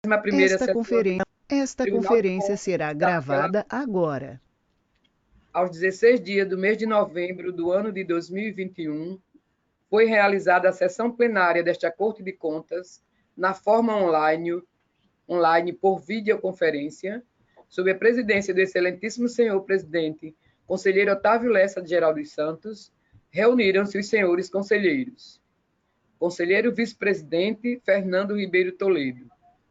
11ª sessão do Esta Tribunal de conferência Contas será do Estado de gravada Alagoas, agora. aos 16 dias do mês de novembro do ano de 2021, foi realizada a sessão plenária desta Corte de Contas na forma online por videoconferência, sob a presidência do excelentíssimo senhor presidente, conselheiro Otávio Lessa de Geral dos Santos. Reuniram-se os senhores conselheiros: conselheiro vice-presidente Fernando Ribeiro Toledo,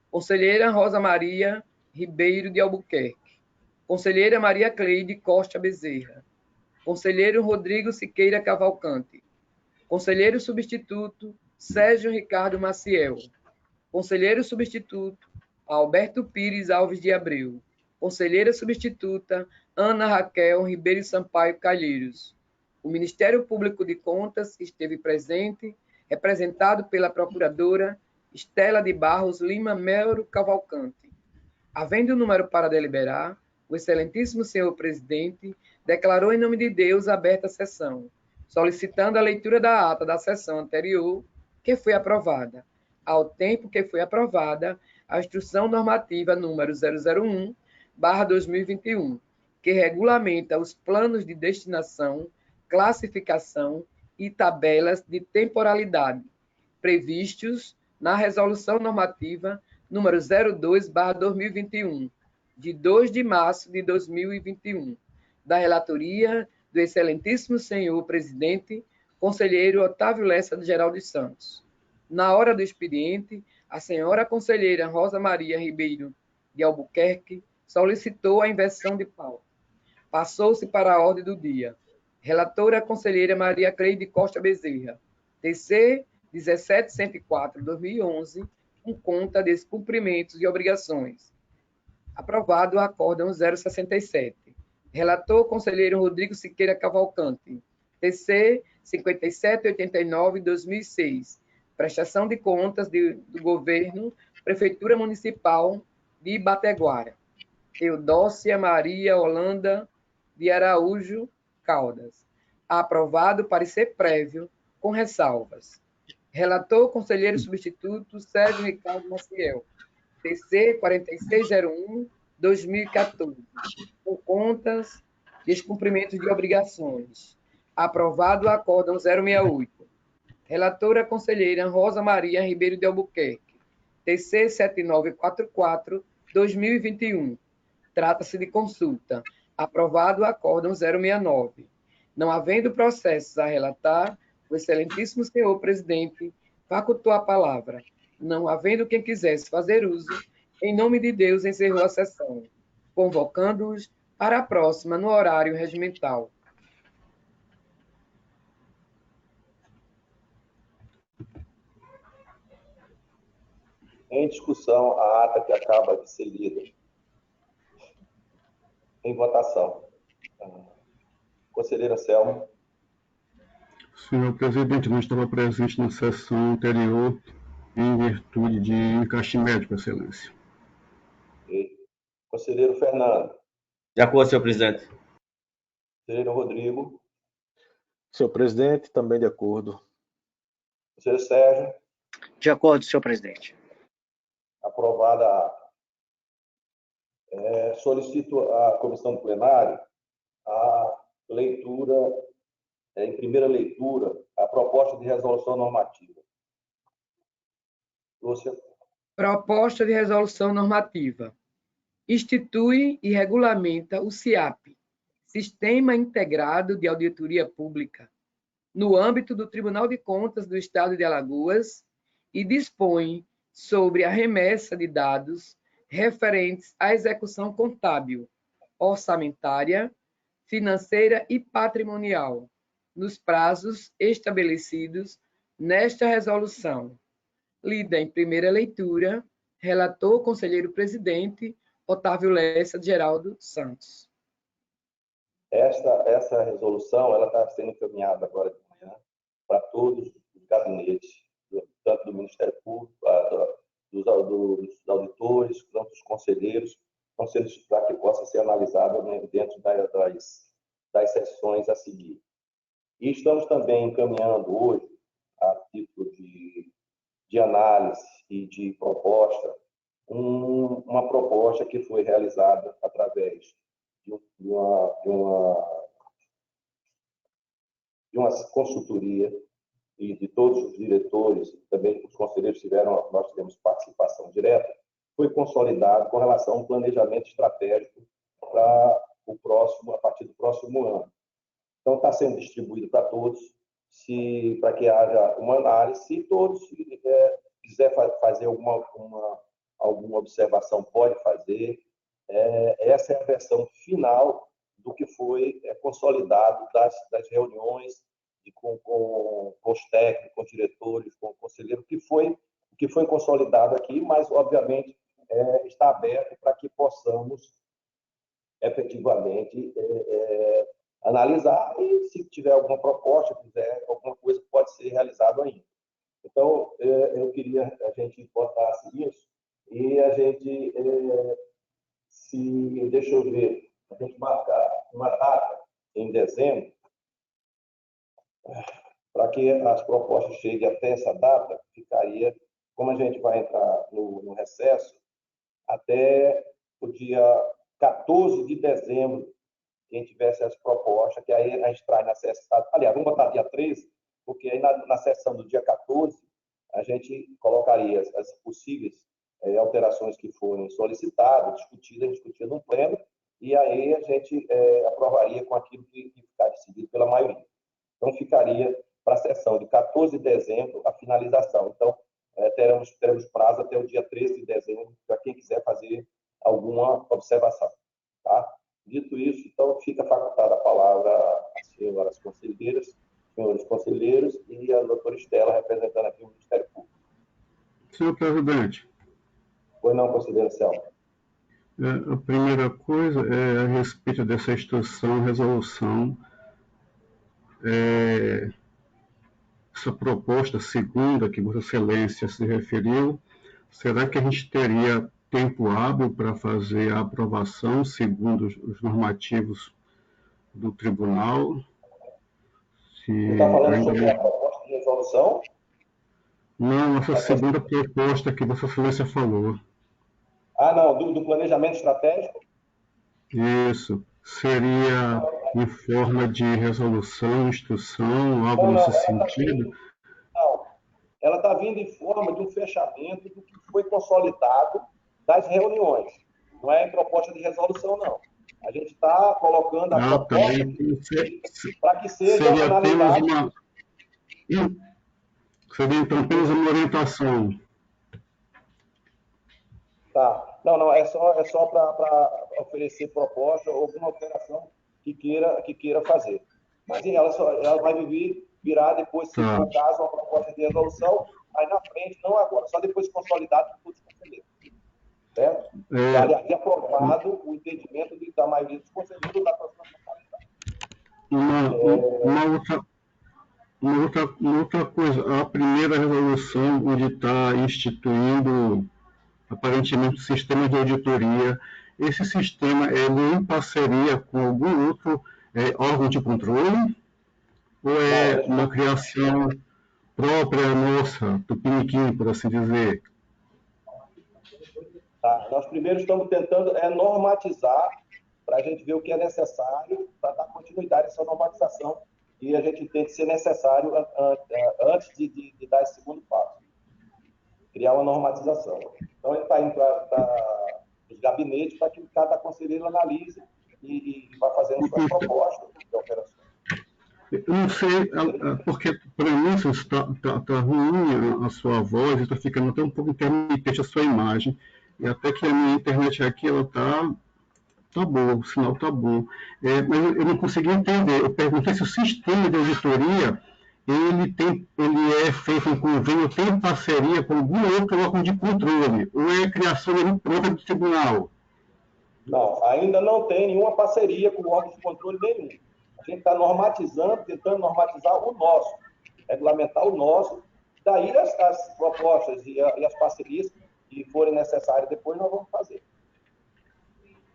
conselheira Rosa Maria Ribeiro de Albuquerque, conselheira Maria Cleide Costa Bezerra, conselheiro Rodrigo Siqueira Cavalcante, conselheiro substituto Sérgio Ricardo Maciel, conselheiro substituto Alberto Pires Alves de Abreu, conselheira substituta Ana Raquel Ribeiro Sampaio Calheiros. O Ministério Público de Contas esteve presente, representado pela procuradora Estela de Barros Lima Melo Cavalcante. Havendo número para deliberar, o excelentíssimo senhor presidente declarou em nome de Deus aberta a sessão, solicitando a leitura da ata da sessão anterior, que foi aprovada, ao tempo que foi aprovada a Instrução Normativa número 001/2021, que regulamenta os planos de destinação, classificação e tabelas de temporalidade previstos na Resolução Normativa número 02/2021, de 2 de março de 2021, da relatoria do excelentíssimo senhor presidente, conselheiro Otávio Lessa de Geral dos Santos. Na hora do expediente, a senhora conselheira Rosa Maria Ribeiro de Albuquerque solicitou a inversão de pauta. Passou-se para a ordem do dia. Relatora a conselheira Maria Cleide Costa Bezerra, TC 1704/2011, com conta de cumprimentos e obrigações. Aprovado o acórdão 067. Relator conselheiro Rodrigo Siqueira Cavalcante, TC 5789/2006, prestação de contas do governo, Prefeitura Municipal de Ibateguara. Eudócia Maria Holanda de Araújo Caldas. Aprovado parecer prévio, com ressalvas. Relator conselheiro substituto Sérgio Ricardo Maciel, TC 4601/2014, com contas, descumprimentos de obrigações. Aprovado o acórdão 068. Relatora conselheira Rosa Maria Ribeiro de Albuquerque, TC 7944/2021. Trata-se de consulta. Aprovado o acórdão 069. Não havendo processos a relatar, o excelentíssimo senhor presidente facultou a palavra. Não havendo quem quisesse fazer uso, em nome de Deus encerrou a sessão, convocando-os para a próxima no horário regimental. Em discussão, a ata que acaba de ser lida. Em votação. Conselheira Selma. Senhor presidente, não estava presente na sessão anterior em virtude de encaixe médico, excelência. Conselheiro Fernando. De acordo, senhor presidente. Conselheiro Rodrigo. Senhor presidente, também de acordo. Conselheiro Sérgio. De acordo, senhor presidente. Aprovada a ata. Solicito à comissão plenária a leitura, em primeira leitura, a proposta de resolução normativa. Lúcia. Proposta de resolução normativa. Institui e regulamenta o SIAP, Sistema Integrado de Auditoria Pública, no âmbito do Tribunal de Contas do Estado de Alagoas e dispõe sobre a remessa de dados referentes à execução contábil, orçamentária, financeira e patrimonial, nos prazos estabelecidos nesta resolução. Lida em primeira leitura, relator conselheiro presidente Otávio Lessa de Geraldo Santos. Essa resolução ela está sendo encaminhada agora de manhã para todos os gabinetes, tanto do Ministério Público, dos auditores, quanto dos conselheiros, para que possa ser analisada, né, dentro das sessões a seguir. E estamos também encaminhando hoje, a título de análise e de proposta, um uma proposta que foi realizada através de uma consultoria e de todos os diretores, também os conselheiros nós tivemos participação direta, foi consolidado com relação a um planejamento estratégico para a partir do próximo ano. Então, está sendo distribuído para todos, para que haja uma análise. Se todos quiser fazer alguma observação, pode fazer. Essa é a versão final do que foi consolidado das reuniões com os técnicos, com os diretores, com o conselheiro, que foi consolidado aqui, mas, obviamente, está aberto para que possamos efetivamente analisar e, se tiver alguma proposta, tiver alguma coisa que pode ser realizado ainda. Então, eu queria que a gente botasse isso e a gente, deixa eu ver, a gente marcar uma data em dezembro, para que as propostas cheguem até essa data, ficaria, como a gente vai entrar no recesso, até o dia 14 de dezembro, quem tivesse as propostas, que aí a gente traz na sessão. Aliás, vamos botar dia 13, porque aí na sessão do dia 14, a gente colocaria as possíveis alterações que forem solicitadas, discutidas no pleno, e aí a gente aprovaria com aquilo que ficar decidido pela maioria. Então, ficaria para a sessão de 14 de dezembro a finalização. Então, teremos prazo até o dia 13 de dezembro para quem quiser fazer alguma observação. Tá? Dito isso, então, fica facultada a palavra às senhoras conselheiras, senhores conselheiros e a doutora Estela, representando aqui o Ministério Público. Senhor presidente. Pois não, conselheira Selma. A primeira coisa é a respeito dessa instrução, resolução, essa proposta segunda que Vossa Excelência se referiu, será que a gente teria tempo hábil para fazer a aprovação segundo os normativos do tribunal? Você está falando sobre a proposta de resolução? Não, essa segunda proposta que Vossa Excelência falou. Ah, não, do planejamento estratégico? Isso. Seria em forma de resolução, instrução, algo nesse sentido? Não, ela está vindo em forma de um fechamento do que foi consolidado das reuniões. Não é em proposta de resolução, não. A gente está colocando a proposta para que seja analisada. Seria então apenas uma orientação. Tá. Não, é só para oferecer proposta ou alguma alteração que queira fazer. Mas ela vai virar depois, se for o caso, uma proposta de resolução, mas na frente, não agora, só depois consolidado por todos os conselheiros. Certo? E aprovado o entendimento da maioria dos conselheiros da próxima formalidade. Uma outra coisa, a primeira resolução, onde está instituindo aparentemente o sistema de auditoria, esse sistema é em parceria com algum outro órgão de controle? Ou é uma criação própria nossa, tupiniquim, por assim dizer? Tá. Nós primeiro estamos tentando normatizar, para a gente ver o que é necessário para dar continuidade a essa normatização, e a gente entende ser necessário antes de dar esse segundo passo. Criar uma normatização. Então, ele está indo para os gabinetes para que cada conselheiro analise e vá fazendo suas propostas de operações. Eu não sei, porque para mim está ruim a sua voz, está ficando até um pouco intermitente a sua imagem, e até que a minha internet aqui ela tá boa, o sinal está bom. Mas eu não consegui entender. Eu perguntei se o sistema de auditoria ele é feito em convênio, tem parceria com algum outro órgão de controle, ou é criação própria do tribunal? Não, ainda não tem nenhuma parceria com órgão de controle nenhum. A gente está normatizando, tentando normatizar o nosso, regulamentar o nosso. Daí as propostas e as parcerias que forem necessárias depois nós vamos fazer.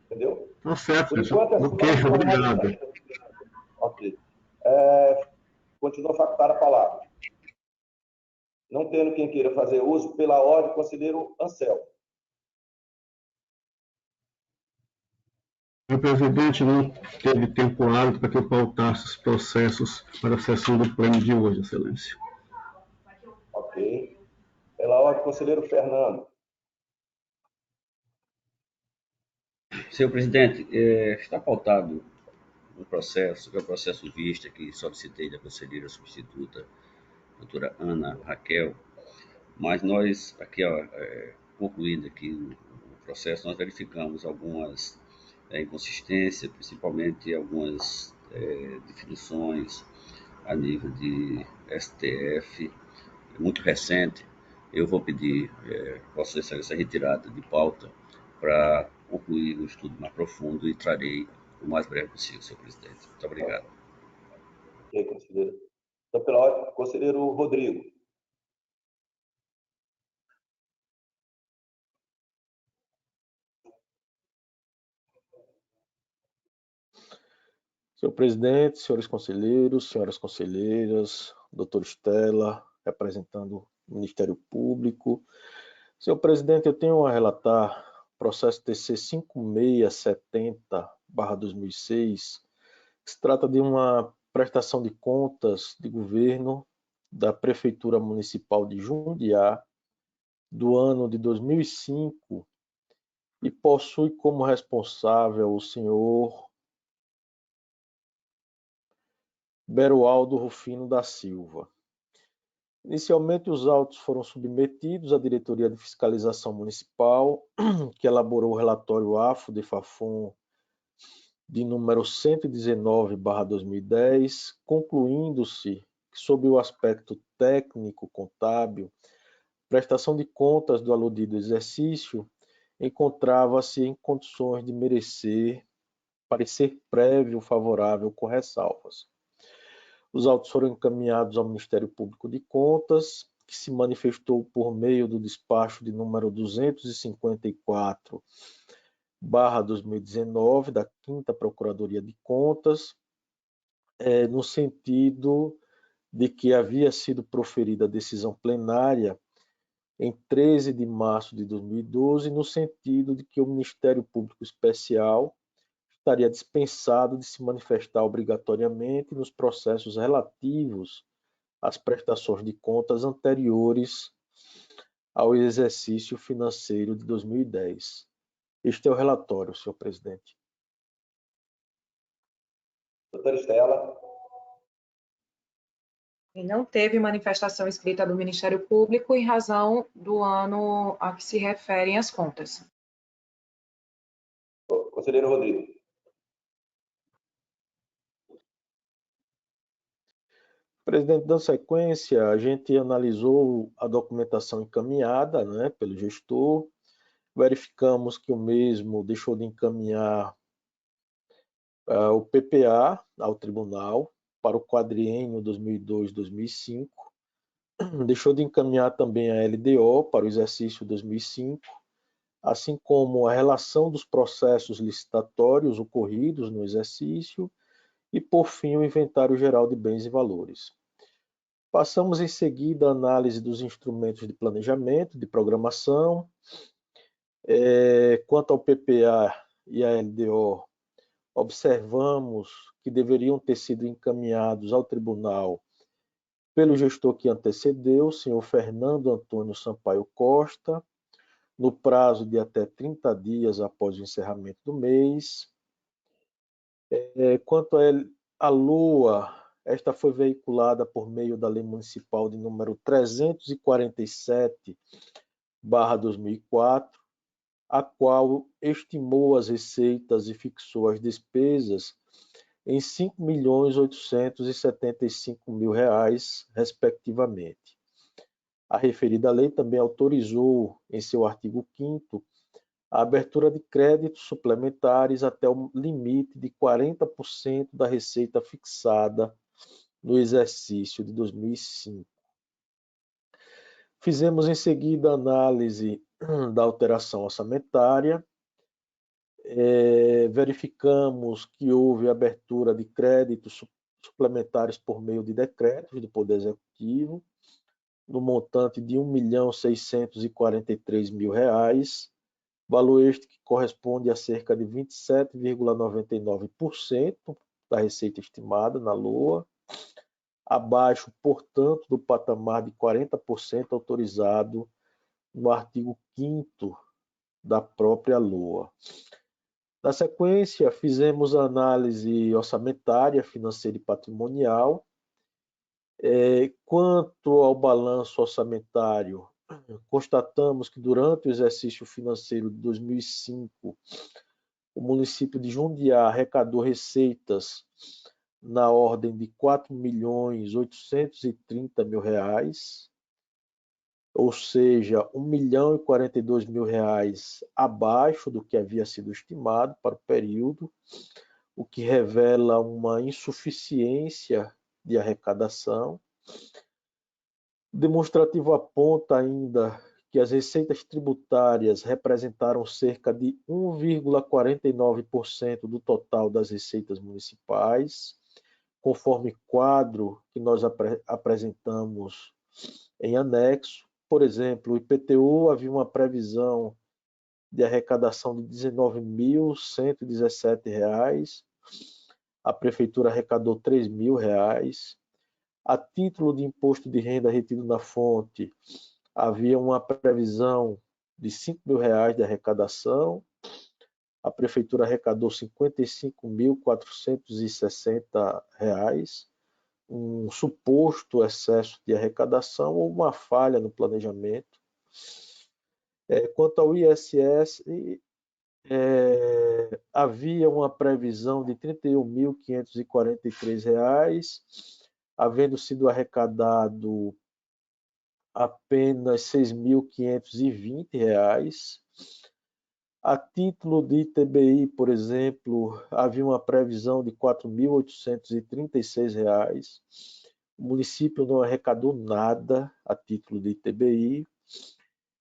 Entendeu? Tá certo, por enquanto, ok, obrigado. Ok. Continua facultada a palavra. Não tendo quem queira fazer uso, pela ordem, conselheiro Anselmo. O presidente não teve tempo hábil para que eu pautasse os processos para a sessão do pleno de hoje, Excelência. Ok. Pela ordem, conselheiro Fernando. Senhor presidente, está pautado um processo, que é o processo vista que solicitei da conselheira substituta, doutora Ana Raquel, mas nós, aqui, concluindo aqui o processo, nós verificamos algumas inconsistências, principalmente algumas definições a nível de STF, muito recente. Eu vou pedir Vossa Excelência retirada de pauta para concluir o estudo mais profundo e trarei o mais breve possível, senhor presidente. Muito obrigado. Ok, conselheiro. Então, pela ordem, conselheiro Rodrigo. Senhor presidente, senhores conselheiros, senhoras conselheiras, doutor Estela, representando o Ministério Público. Senhor presidente, eu tenho a relatar processo TC 5670/2006, que se trata de uma prestação de contas de governo da Prefeitura Municipal de Jundiá, do ano de 2005, e possui como responsável o senhor Beroaldo Rufino da Silva. Inicialmente, os autos foram submetidos à Diretoria de Fiscalização Municipal, que elaborou o relatório AFO-DEFAFON de número 119/2010, concluindo-se que, sob o aspecto técnico-contábil, prestação de contas do aludido exercício encontrava-se em condições de merecer parecer prévio favorável com ressalvas. Os autos foram encaminhados ao Ministério Público de Contas, que se manifestou por meio do despacho de número 254/2019 da 5ª Procuradoria de Contas, no sentido de que havia sido proferida a decisão plenária em 13 de março de 2012, no sentido de que o Ministério Público Especial estaria dispensado de se manifestar obrigatoriamente nos processos relativos às prestações de contas anteriores ao exercício financeiro de 2010. Este é o relatório, senhor presidente. Doutora Estela. E não teve manifestação escrita do Ministério Público em razão do ano a que se referem as contas. Conselheiro Rodrigo. Presidente, dando sequência, a gente analisou a documentação encaminhada, pelo gestor, verificamos que o mesmo deixou de encaminhar o PPA ao tribunal para o quadriênio 2002-2005, deixou de encaminhar também a LDO para o exercício 2005, assim como a relação dos processos licitatórios ocorridos no exercício e, por fim, o inventário geral de bens e valores. Passamos em seguida a análise dos instrumentos de planejamento, de programação. Quanto ao PPA e à LDO, observamos que deveriam ter sido encaminhados ao tribunal pelo gestor que antecedeu, o senhor Fernando Antônio Sampaio Costa, no prazo de até 30 dias após o encerramento do mês. Quanto à LOA, esta foi veiculada por meio da Lei Municipal de número 347/2004, a qual estimou as receitas e fixou as despesas em R$ 5.875.000, respectivamente. A referida lei também autorizou, em seu artigo 5º, a abertura de créditos suplementares até o limite de 40% da receita fixada no exercício de 2005. Fizemos em seguida a análise da alteração orçamentária, verificamos que houve abertura de créditos suplementares por meio de decretos do Poder Executivo, no montante de R$ 1.643.000, valor este que corresponde a cerca de 27,99% da receita estimada na LOA, abaixo, portanto, do patamar de 40% autorizado no artigo 5º da própria LOA. Na sequência, fizemos a análise orçamentária, financeira e patrimonial. Quanto ao balanço orçamentário, constatamos que durante o exercício financeiro de 2005, o município de Jundiá arrecadou receitas na ordem de R$ 4.830.000, ou seja, R$ 1.042.000 abaixo do que havia sido estimado para o período, o que revela uma insuficiência de arrecadação. O demonstrativo aponta ainda que as receitas tributárias representaram cerca de 1,49% do total das receitas municipais, conforme quadro que nós apresentamos em anexo. Por exemplo, o IPTU havia uma previsão de arrecadação de R$ 19.117, a prefeitura arrecadou R$ 3.000. A título de imposto de renda retido na fonte, havia uma previsão de R$ 5.000 de arrecadação, a prefeitura arrecadou R$ 55.460, um suposto excesso de arrecadação ou uma falha no planejamento. Quanto ao ISS, havia uma previsão de R$ 31.543, havendo sido arrecadado apenas R$ 6.520. A título de ITBI, por exemplo, havia uma previsão de R$ 4.836. O município não arrecadou nada a título de ITBI.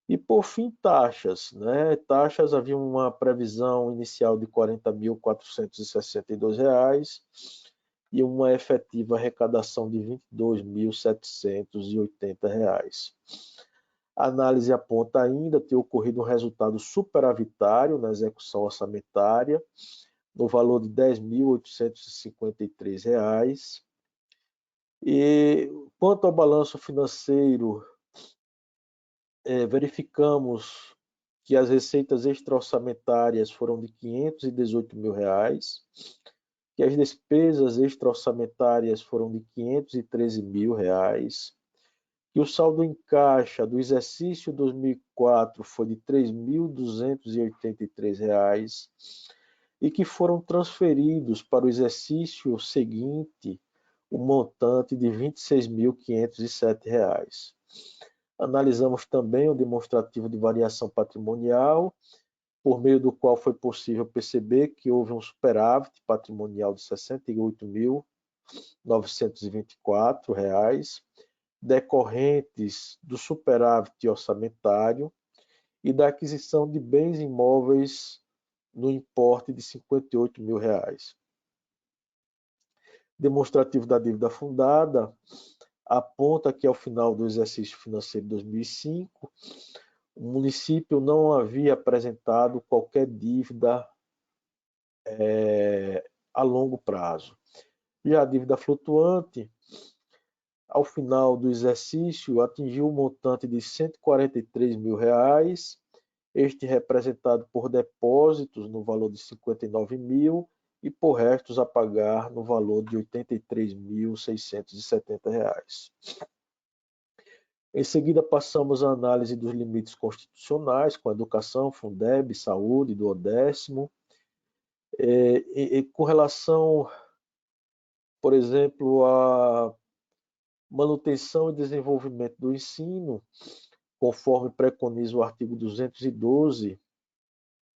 E, por fim, taxas. Taxas, havia uma previsão inicial de R$ 40.462 e uma efetiva arrecadação de R$ 22.780. A análise aponta ainda ter ocorrido um resultado superavitário na execução orçamentária, no valor de R$ 10.853. E, quanto ao balanço financeiro, verificamos que as receitas extra-orçamentárias foram de R$ 518.000, que as despesas extra-orçamentárias foram de R$ 513.000, que o saldo em caixa do exercício 2004 foi de R$ 3.283 e que foram transferidos para o exercício seguinte o montante de R$ 26.507. Analisamos também o demonstrativo de variação patrimonial, por meio do qual foi possível perceber que houve um superávit patrimonial de R$ 68.924, decorrentes do superávit orçamentário e da aquisição de bens imóveis no importe de R$ 58.000. Demonstrativo da dívida fundada aponta que, ao final do exercício financeiro de 2005, o município não havia apresentado qualquer dívida a longo prazo. Já a dívida flutuante, ao final do exercício, atingiu o montante de R$ 143.000, este representado por depósitos no valor de R$ 59.000 e por restos a pagar no valor de R$ 83.670. Em seguida, passamos à análise dos limites constitucionais com a educação, Fundeb, saúde, do Odécimo. Com relação, por exemplo, à manutenção e desenvolvimento do ensino, conforme preconiza o artigo 212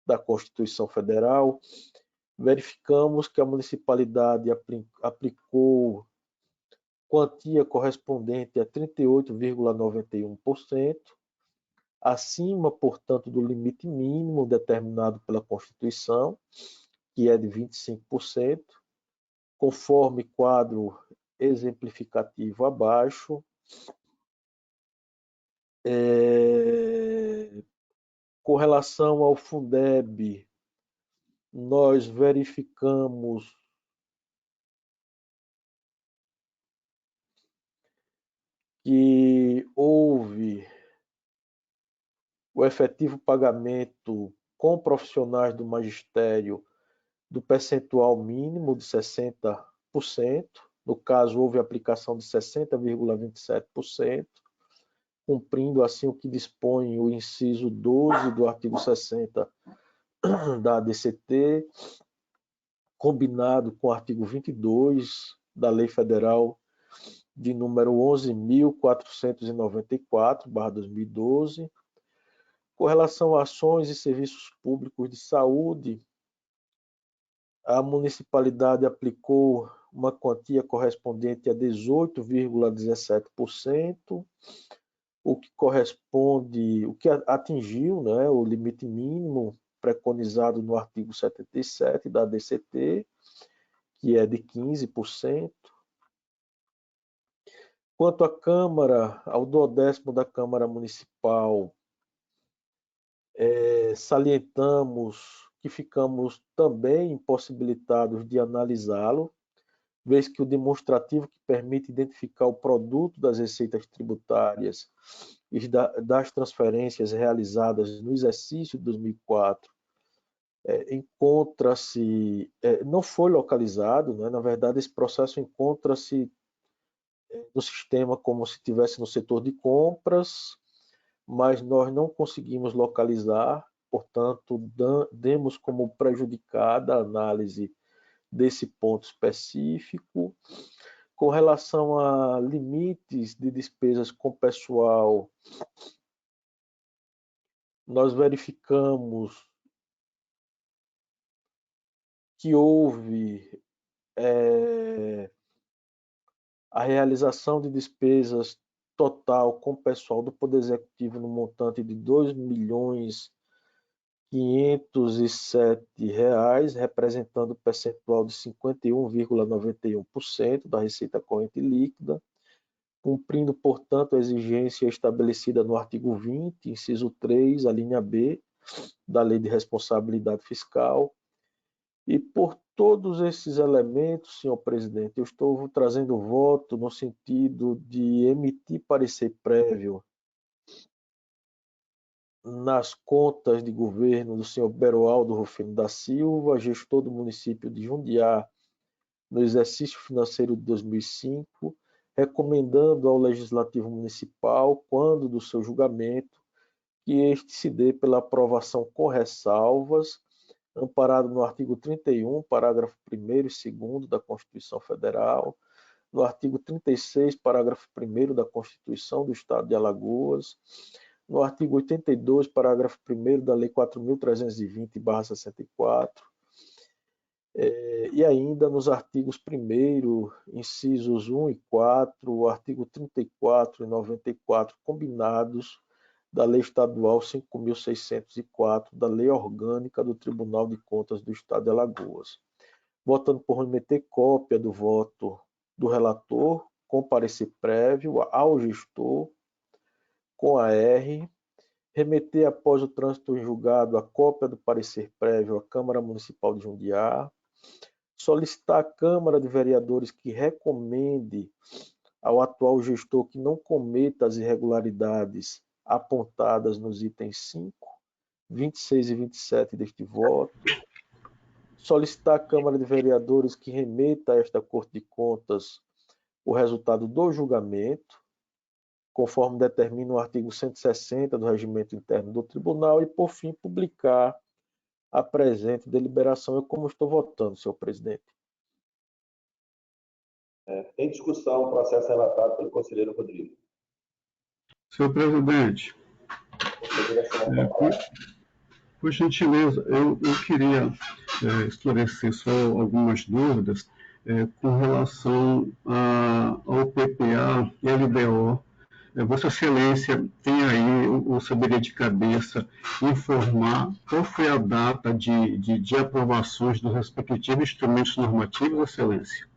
da Constituição Federal, verificamos que a municipalidade aplicou quantia correspondente a 38,91%, acima, portanto, do limite mínimo determinado pela Constituição, que é de 25%, conforme quadro exemplificativo abaixo. Com relação ao Fundeb, nós verificamos que houve o efetivo pagamento com profissionais do magistério do percentual mínimo de 60%. No caso, houve aplicação de 60,27%, cumprindo assim o que dispõe o inciso 12 do artigo 60 da ADCT, combinado com o artigo 22 da Lei Federal de número 11.494/2012. Com relação a ações e serviços públicos de saúde, a municipalidade aplicou uma quantia correspondente a 18,17%, o que atingiu, né, o limite mínimo preconizado no artigo 77 da ADCT, que é de 15%. Quanto à Câmara, ao duodécimo da Câmara Municipal, salientamos que ficamos também impossibilitados de analisá-lo, vez que o demonstrativo que permite identificar o produto das receitas tributárias e das transferências realizadas no exercício de 2004 encontra-se, não foi localizado, né? Na verdade, esse processo encontra-se no sistema como se estivesse no setor de compras, mas nós não conseguimos localizar, portanto, demos como prejudicada a análise desse ponto específico. Com relação a limites de despesas com pessoal, nós verificamos que houve a realização de despesas total com pessoal do Poder Executivo no montante de R$ 2.507.000, representando percentual de 51,91% da receita corrente líquida, cumprindo, portanto, a exigência estabelecida no artigo 20, inciso 3, a linha B, da Lei de Responsabilidade Fiscal. E por todos esses elementos, senhor presidente, eu estou trazendo voto no sentido de emitir parecer prévio nas contas de governo do senhor Beroaldo Rufino da Silva, gestor do município de Jundiá, no exercício financeiro de 2005, recomendando ao Legislativo Municipal, quando do seu julgamento, que este se dê pela aprovação com ressalvas, amparado no artigo 31, parágrafo 1º e 2º da Constituição Federal, no artigo 36, parágrafo 1º da Constituição do Estado de Alagoas, no artigo 82, parágrafo 1º da Lei 4.320/64, e ainda nos artigos 1º, incisos 1 e 4, o artigo 34 e 94, combinados da Lei Estadual 5.604, da Lei Orgânica do Tribunal de Contas do Estado de Alagoas. Votando por remeter cópia do voto do relator, com parecer prévio ao gestor, com a R, remeter após o trânsito em julgado a cópia do parecer prévio à Câmara Municipal de Jundiá, solicitar à Câmara de Vereadores que recomende ao atual gestor que não cometa as irregularidades apontadas nos itens 5, 26 e 27 deste voto, solicitar à Câmara de Vereadores que remeta a esta Corte de Contas o resultado do julgamento, conforme determina o artigo 160 do Regimento Interno do Tribunal, e, por fim, publicar a presente deliberação. Eu como estou votando, senhor presidente. Em discussão, o processo relatado pelo conselheiro Rodrigo. Senhor presidente, por gentileza, eu queria esclarecer só algumas dúvidas com relação ao PPA e LDO. Vossa Excelência tem aí o saberia de cabeça informar qual foi a data de aprovações dos respectivos instrumentos normativos, Excelência?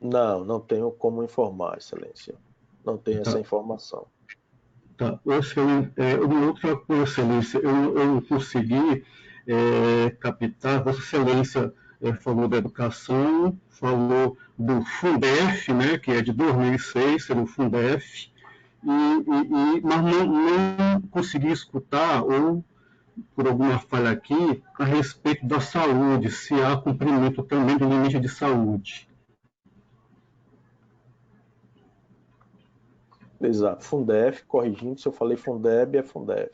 Não tenho como informar, Excelência. Não tenho essa informação. Tá. Uma outra coisa, Excelência, eu consegui captar, Vossa Excelência falou da educação, falou do Fundef, né, que é de 2006, era o Fundef, mas não consegui escutar, ou por alguma falha aqui, a respeito da saúde, se há cumprimento também do limite de saúde. Exato, Fundef, corrigindo, se eu falei Fundeb, é Fundef.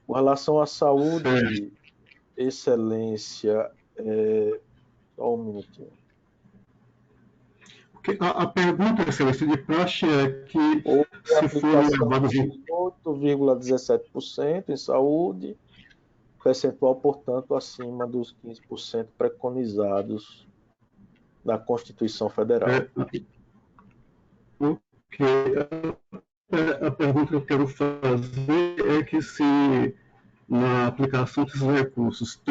Com relação à saúde, Excelência, só um minutinho. Porque a pergunta, Excelência, de praxe é que Houve se forem aplicação levados de em 8,17% em saúde, percentual, portanto, acima dos 15% preconizados na Constituição Federal. porque a pergunta que eu quero fazer é que se na aplicação desses recursos,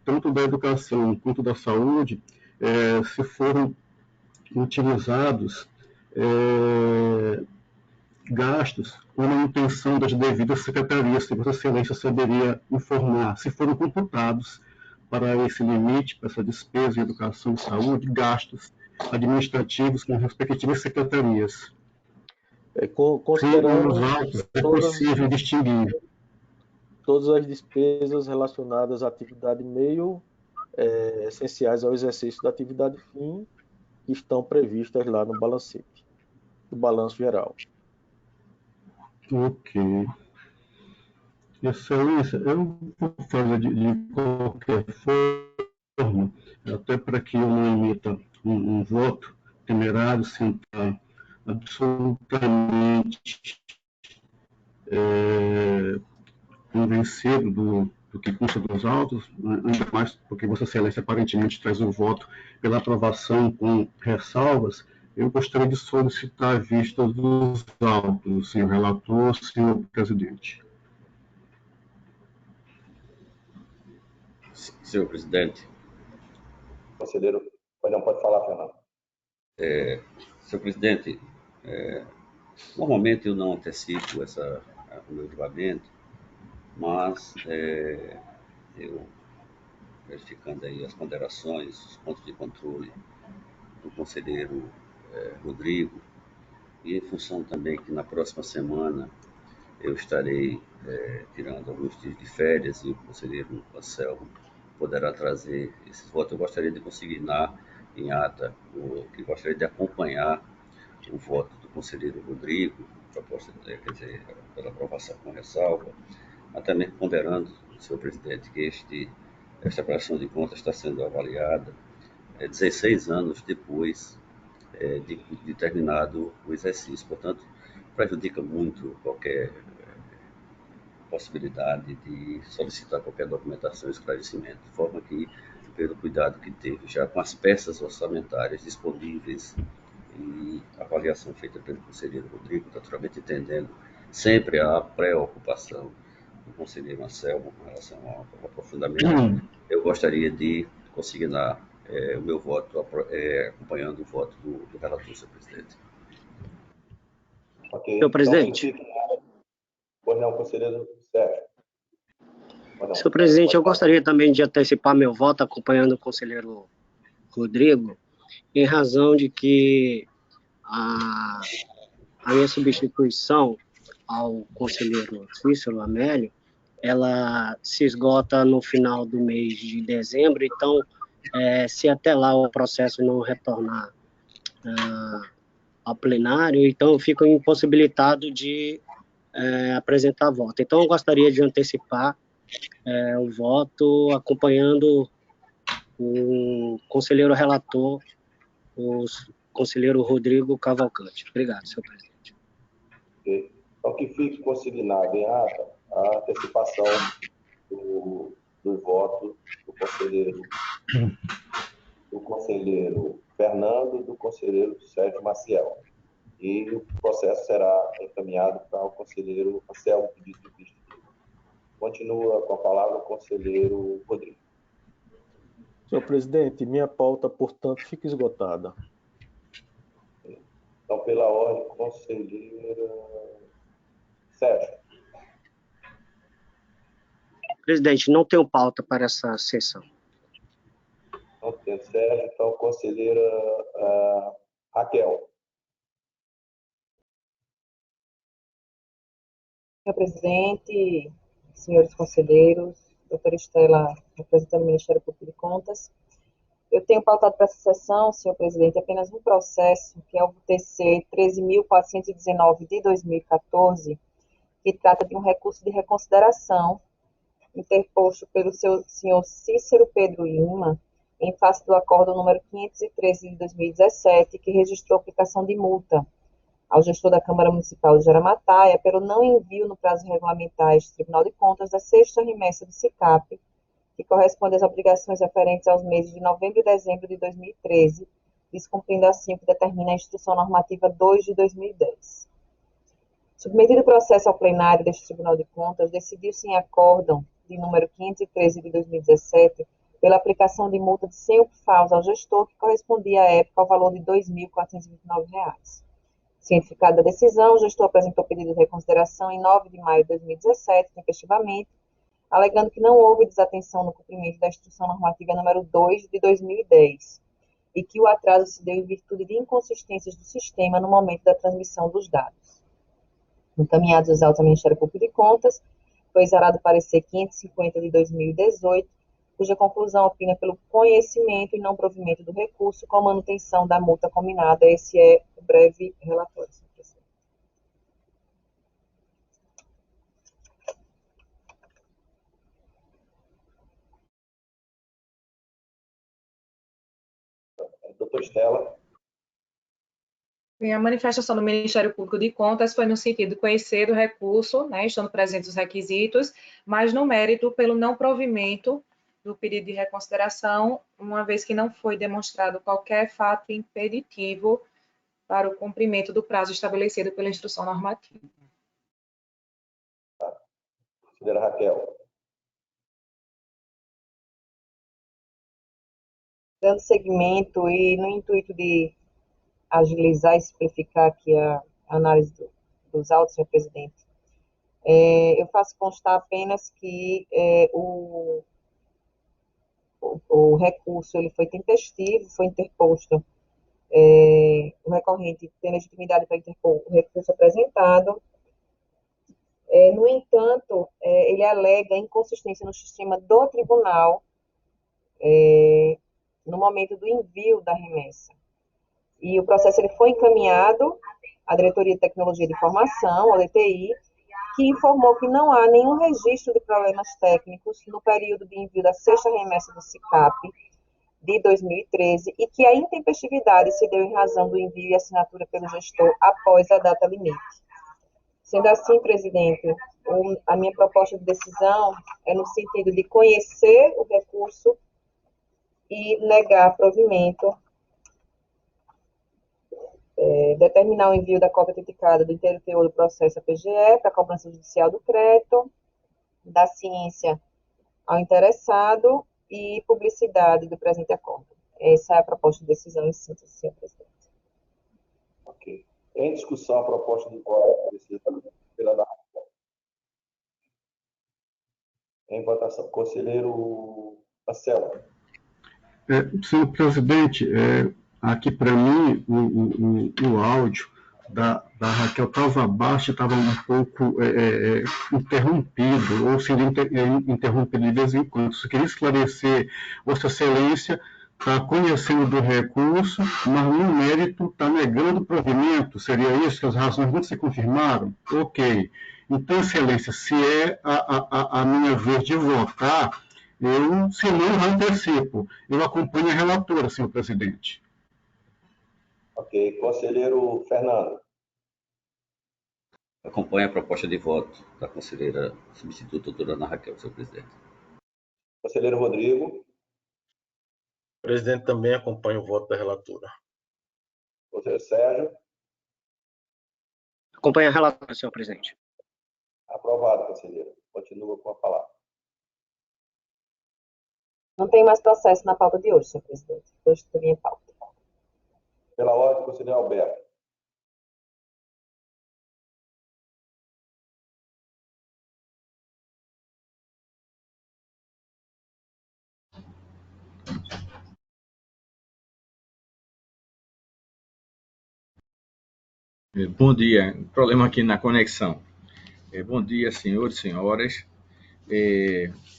tanto da educação quanto da saúde, se foram utilizados gastos com a manutenção das devidas secretarias, se Vossa Excelência saberia informar, se foram computados para esse limite, para essa despesa em educação e saúde, gastos administrativos com as respectivas secretarias. Considerando os autos, é possível distinguir. Todas as despesas relacionadas à atividade meio essenciais ao exercício da atividade fim, que estão previstas lá no balancete, do balanço geral. Ok. Excelência, eu vou fazer de qualquer forma, até para que eu não emita um voto temerário, sem estar absolutamente convencido do que consta dos autos, ainda mais porque Vossa Excelência aparentemente traz o voto pela aprovação com ressalvas. Eu gostaria de solicitar a vista dos autos, senhor relator, senhor presidente. Senhor presidente. Conselheiro, pode falar, Fernando. Senhor presidente, normalmente eu não antecipo o meu julgamento, mas eu, verificando aí as ponderações, os pontos de controle do conselheiro Rodrigo, e em função também que na próxima semana eu estarei tirando alguns dias de férias e o conselheiro Anselmo poderá trazer esses votos, eu gostaria de consignar em ata, que gostaria de acompanhar o voto do conselheiro Rodrigo, proposta, quer dizer, pela aprovação com ressalva, mas também ponderando, senhor presidente, que esta prestação de contas está sendo avaliada 16 anos depois de terminado o exercício. Portanto, prejudica muito qualquer possibilidade de solicitar qualquer documentação e esclarecimento, de forma que, pelo cuidado que teve já com as peças orçamentárias disponíveis e a avaliação feita pelo conselheiro Rodrigo, naturalmente entendendo sempre a preocupação do conselheiro Anselmo com relação ao aprofundamento, eu gostaria de consignar o meu voto acompanhando o voto do relator, senhor presidente. Ok. Senhor presidente. Então, pois não, conselheiro Sérgio. Senhor presidente, eu gostaria também de antecipar meu voto acompanhando o conselheiro Rodrigo, em razão de que a minha substituição ao conselheiro Cícero Amélio, ela se esgota no final do mês de dezembro, então, se até lá o processo não retornar ao plenário, então eu fico impossibilitado de apresentar voto. Então, eu gostaria de antecipar o voto acompanhando o conselheiro relator, o conselheiro Rodrigo Cavalcante. Obrigado, senhor presidente. Okay. Então, que fique consignado em ata a antecipação do voto do conselheiro Fernando e do conselheiro Sérgio Maciel. E o processo será encaminhado para o conselheiro Anselmo, pedido de vista dele. Continua com a palavra o conselheiro Rodrigo. Senhor presidente, minha pauta, portanto, fica esgotada. Então, pela ordem, conselheira Sérgio. Presidente, não tenho pauta para essa sessão. Não tem, Sérgio. Então, conselheira Raquel. Senhor presidente, senhores conselheiros, doutora Estela, representando o Ministério Público de Contas, eu tenho pautado para essa sessão, senhor presidente, apenas um processo, que é o TC 13.419 de 2014, que trata de um recurso de reconsideração interposto pelo senhor Cícero Pedro Lima, em face do acordo número 513 de 2017, que registrou aplicação de multa ao gestor da Câmara Municipal de Jaramataia pelo não envio no prazo regulamentar do Tribunal de Contas da sexta remessa do SICAP, que corresponde às obrigações referentes aos meses de novembro e dezembro de 2013, descumprindo assim o que determina a Instrução Normativa 2 de 2010. Submetido o processo ao plenário deste Tribunal de Contas, decidiu-se em acórdão de número 513 de 2017 pela aplicação de multa de 100 UPFAs ao gestor, que correspondia à época ao valor de R$ 2.429. Cientificada a decisão, o gestor apresentou pedido de reconsideração em 9 de maio de 2017, tempestivamente, alegando que não houve desatenção no cumprimento da Instrução Normativa número 2 de 2010 e que o atraso se deu em virtude de inconsistências do sistema no momento da transmissão dos dados. Encaminhados os autos ao Ministério Público de Contas, foi exarado o parecer 550 de 2018, cuja conclusão opina pelo conhecimento e não provimento do recurso com a manutenção da multa combinada. Esse é o breve relatório, senhor presidente. Doutora Estela. A manifestação do Ministério Público de Contas foi no sentido de conhecer o recurso, né, estando presentes os requisitos, mas no mérito pelo não provimento do pedido de reconsideração, uma vez que não foi demonstrado qualquer fato impeditivo para o cumprimento do prazo estabelecido pela Instrução Normativa. Conselheira Raquel. Dando seguimento e no intuito de agilizar e simplificar aqui a análise dos autos, senhor presidente, eu faço constar apenas que o recurso ele foi tempestivo, foi interposto, o recorrente tem legitimidade para interpor o recurso apresentado. No entanto, ele alega inconsistência no sistema do tribunal no momento do envio da remessa. E o processo ele foi encaminhado à Diretoria de Tecnologia de Informação, a DTI, que informou que não há nenhum registro de problemas técnicos no período de envio da sexta remessa do SICAP de 2013 e que a intempestividade se deu em razão do envio e assinatura pelo gestor após a data limite. Sendo assim, presidente, a minha proposta de decisão é no sentido de conhecer o recurso e negar provimento, determinar o envio da cópia autenticada do inteiro teor do processo à PGE para a cobrança judicial do crédito, da ciência ao interessado e publicidade do presente acordo. Essa é a proposta de decisão em síntese, senhor presidente. Ok. Em discussão a proposta de voto pela da em votação. Conselheiro Marcelo. Senhor presidente, aqui para mim o áudio da Raquel estava baixo, estava um pouco interrompido, ou seria interrompido de vez em quando. Só queria esclarecer, Vossa Excelência está conhecendo do recurso, mas no mérito está negando o provimento. Seria isso que as razões não se confirmaram? Ok. Então, Excelência, se é a minha vez de votar, eu, se não, antecipo. Eu acompanho a relatora, senhor presidente. Ok. Conselheiro Fernando. Acompanho a proposta de voto da conselheira substituta doutora Ana Raquel, senhor presidente. Conselheiro Rodrigo. O presidente também acompanha o voto da relatora. Conselheiro Sérgio. Acompanha a relatora, senhor presidente. Aprovado, conselheiro. Continua com a palavra. Não tem mais processo na pauta de hoje, senhor presidente. Hoje tem minha pauta. Pela ordem, conselheiro Alberto. Bom dia, problema aqui na conexão. Bom dia, senhores e senhoras.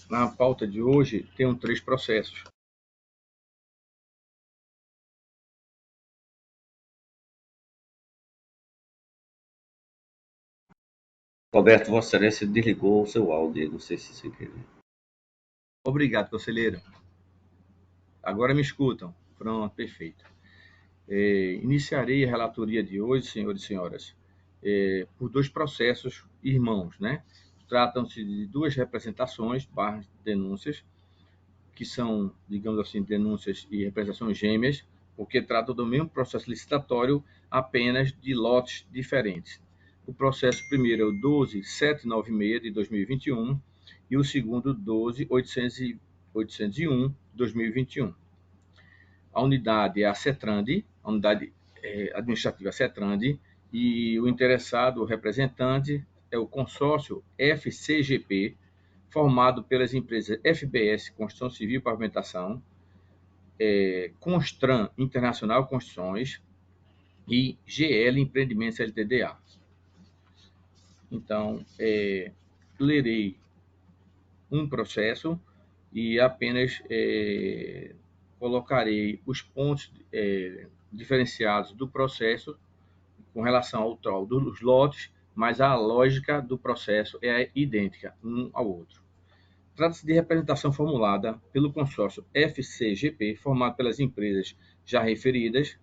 Na pauta de hoje, tem 3 processos. Roberto, Vossa Excelência desligou o seu áudio, não sei se você quer. Obrigado, conselheiro. Agora me escutam. Pronto, perfeito. Iniciarei a relatoria de hoje, senhores e senhoras, por 2 processos irmãos, né? Tratam-se de 2 representações, denúncias, que são, digamos assim, denúncias e representações gêmeas, porque tratam do mesmo processo licitatório, apenas de lotes diferentes. O processo primeiro é o 12796 de 2021 e o segundo 12801 de 2021. A unidade é a CETRAND, a unidade administrativa CETRAND, e o interessado, o representante, é o consórcio FCGP, formado pelas empresas FBS, Construção Civil e Pavimentação, Constran Internacional Construções e GL Empreendimentos LTDA. Então, lerei um processo e apenas colocarei os pontos diferenciados do processo com relação ao troll dos lotes, mas a lógica do processo é idêntica um ao outro. Trata-se de representação formulada pelo consórcio FCGP, formado pelas empresas já referidas,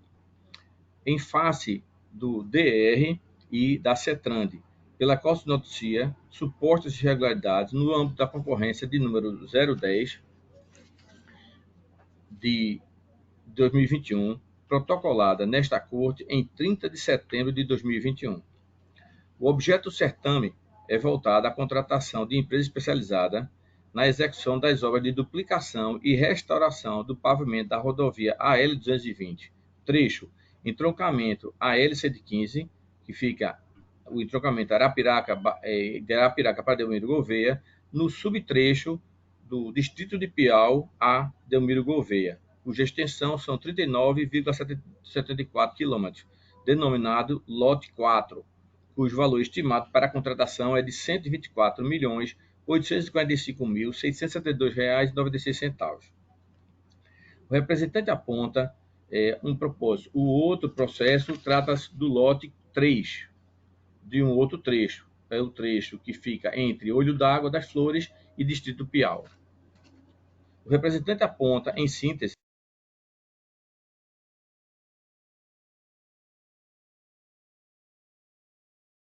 em face do DR e da CETRAND, pela qual se noticia supostas irregularidades no âmbito da concorrência de número 010 de 2021, protocolada nesta Corte em 30 de setembro de 2021. O objeto do certame é voltado à contratação de empresa especializada na execução das obras de duplicação e restauração do pavimento da rodovia AL-220, trecho entroncamento AL-115, que fica o entroncamento de Arapiraca para Delmiro Gouveia, no subtrecho do distrito de Piau a Delmiro Gouveia, cuja extensão são 39,74 km, denominado lote 4, cujo valor estimado para a contratação é de R$ 124.845.672,96. O representante aponta um propósito. O outro processo trata-se do lote 3, de um outro trecho. É o trecho que fica entre Olho d'Água das Flores e Distrito Piau. O representante aponta, em síntese,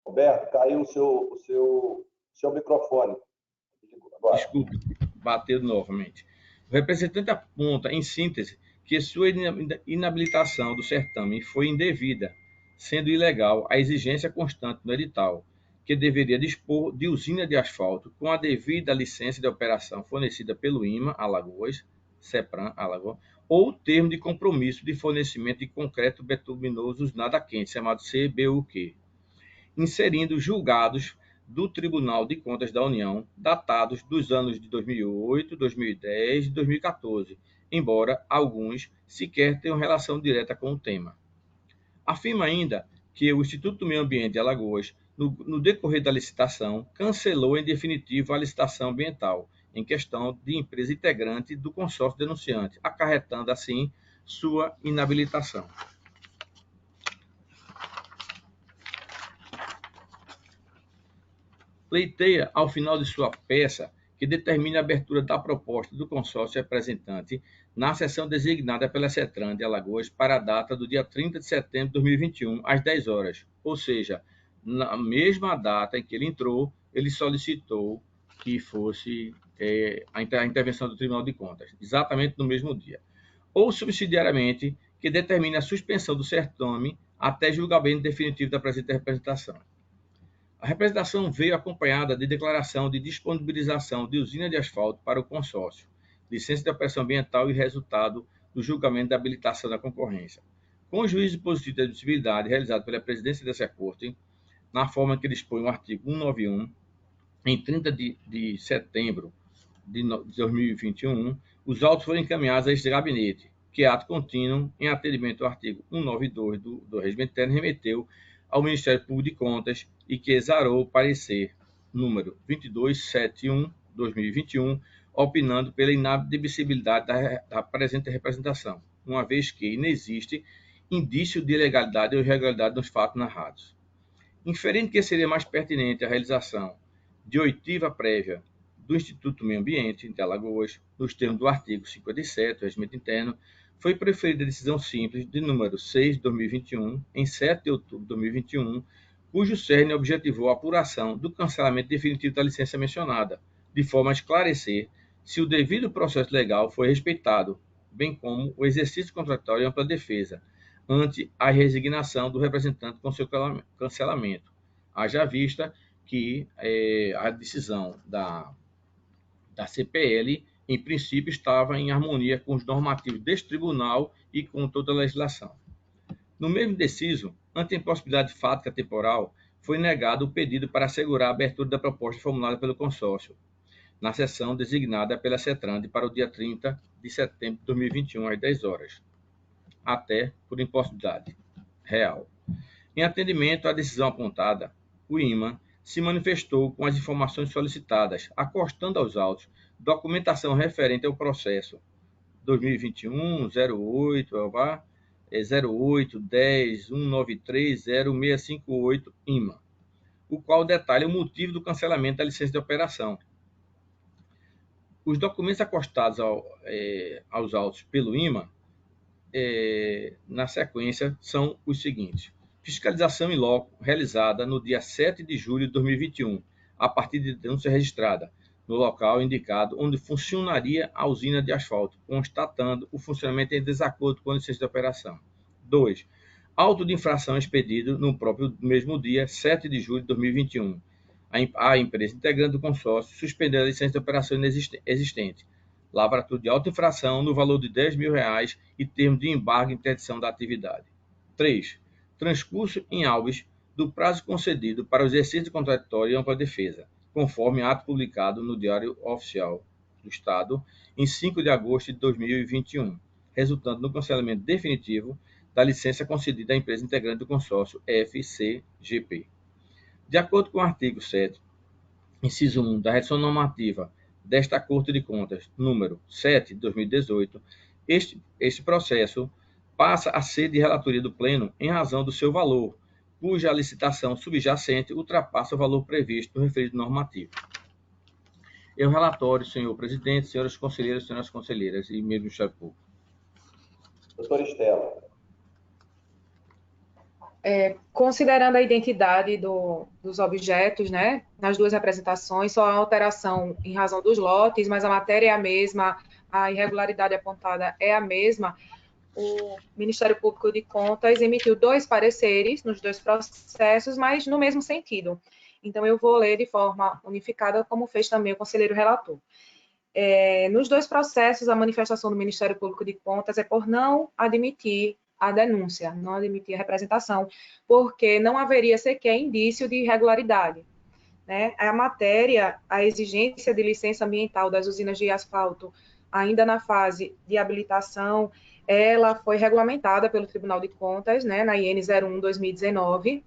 Roberto, caiu o seu microfone. Agora. Desculpe, bateu novamente. O representante aponta, em síntese, que sua inabilitação do certame foi indevida, sendo ilegal a exigência constante no edital, que deveria dispor de usina de asfalto com a devida licença de operação fornecida pelo IMA Alagoas, CEPRAM Alagoas, ou termo de compromisso de fornecimento de concreto betuminoso nada quente, chamado CBUQ, inserindo julgados do Tribunal de Contas da União, datados dos anos de 2008, 2010 e 2014, embora alguns sequer tenham relação direta com o tema. Afirma ainda que o Instituto do Meio Ambiente de Alagoas, no decorrer da licitação, cancelou em definitivo a licitação ambiental, em questão de empresa integrante do consórcio denunciante, acarretando, assim, sua inabilitação. Pleiteia, ao final de sua peça, que determine a abertura da proposta do consórcio representante na sessão designada pela CETRAN de Alagoas para a data do dia 30 de setembro de 2021, às 10 horas. Ou seja, na mesma data em que ele entrou, ele solicitou que fosse a intervenção do Tribunal de Contas, exatamente no mesmo dia. Ou, subsidiariamente, que determine a suspensão do certame até julgamento definitivo da presente representação. A representação veio acompanhada de declaração de disponibilização de usina de asfalto para o consórcio, licença de operação ambiental e resultado do julgamento da habilitação da concorrência. Com o juízo positivo de admissibilidade realizado pela presidência dessa Corte, na forma que dispõe o artigo 191, em 30 de setembro de 2021, os autos foram encaminhados a este gabinete, que, ato contínuo, em atendimento ao artigo 192 do Regimento Interno, remeteu ao Ministério Público de Contas e que exarou o parecer número 2271/2021, opinando pela inadmissibilidade da presente representação, uma vez que inexiste indício de ilegalidade ou irregularidade nos fatos narrados. Inferindo que seria mais pertinente a realização de oitiva prévia do Instituto Meio Ambiente de Alagoas, nos termos do artigo 57 do Regimento Interno, foi preferida a decisão simples de número 6/2021, em 7 de outubro de 2021, cujo cerne objetivou a apuração do cancelamento definitivo da licença mencionada, de forma a esclarecer se o devido processo legal foi respeitado, bem como o exercício contraditório e ampla defesa, ante a resignação do representante com seu cancelamento, haja vista que a decisão da CPL, em princípio, estava em harmonia com os normativos deste tribunal e com toda a legislação. No mesmo deciso, ante a impossibilidade fática temporal, foi negado o pedido para assegurar a abertura da proposta formulada pelo consórcio, na sessão designada pela CETRAND para o dia 30 de setembro de 2021, às 10 horas, até por impossibilidade real. Em atendimento à decisão apontada, o IMA se manifestou com as informações solicitadas, acostando aos autos documentação referente ao processo 2021-08-10-193-0658 IMA, o qual detalha o motivo do cancelamento da licença de operação. Os documentos acostados aos autos pelo IMA, na sequência, são os seguintes: fiscalização in loco realizada no dia 7 de julho de 2021, a partir de denúncia registrada no local indicado onde funcionaria a usina de asfalto, constatando o funcionamento em desacordo com a licença de operação. 2. Auto de infração expedido no próprio mesmo dia, 7 de julho de 2021. A empresa integrante do consórcio suspendeu a licença de operação existente, lavratura de auto-infração no valor de R$ 10.000 e termo de embargo e interdição da atividade. 3. Transcurso em habeas do prazo concedido para o exercício contraditório e ampla defesa, conforme ato publicado no Diário Oficial do Estado em 5 de agosto de 2021, resultando no cancelamento definitivo da licença concedida à empresa integrante do consórcio FCGP. De acordo com o artigo 7, inciso 1 da Resolução Normativa desta Corte de Contas, número 7 de 2018, este processo passa a ser de relatoria do Pleno em razão do seu valor, cuja licitação subjacente ultrapassa o valor previsto no referido normativo. Eu relatório, senhor presidente, senhoras conselheiras, senhoras conselheiras e membros do Ministério Público. Doutora Estela. Considerando a identidade dos objetos, né, nas duas representações, só a alteração em razão dos lotes, mas a matéria é a mesma, a irregularidade apontada é a mesma, o Ministério Público de Contas emitiu 2 pareceres nos 2 processos, mas no mesmo sentido. Então, eu vou ler de forma unificada, como fez também o conselheiro relator. Nos 2 processos, a manifestação do Ministério Público de Contas é por não admitir a denúncia, não admitir a representação, porque não haveria sequer indício de irregularidade, né? A matéria, a exigência de licença ambiental das usinas de asfalto, ainda na fase de habilitação, ela foi regulamentada pelo Tribunal de Contas, né, na IN 01/2019,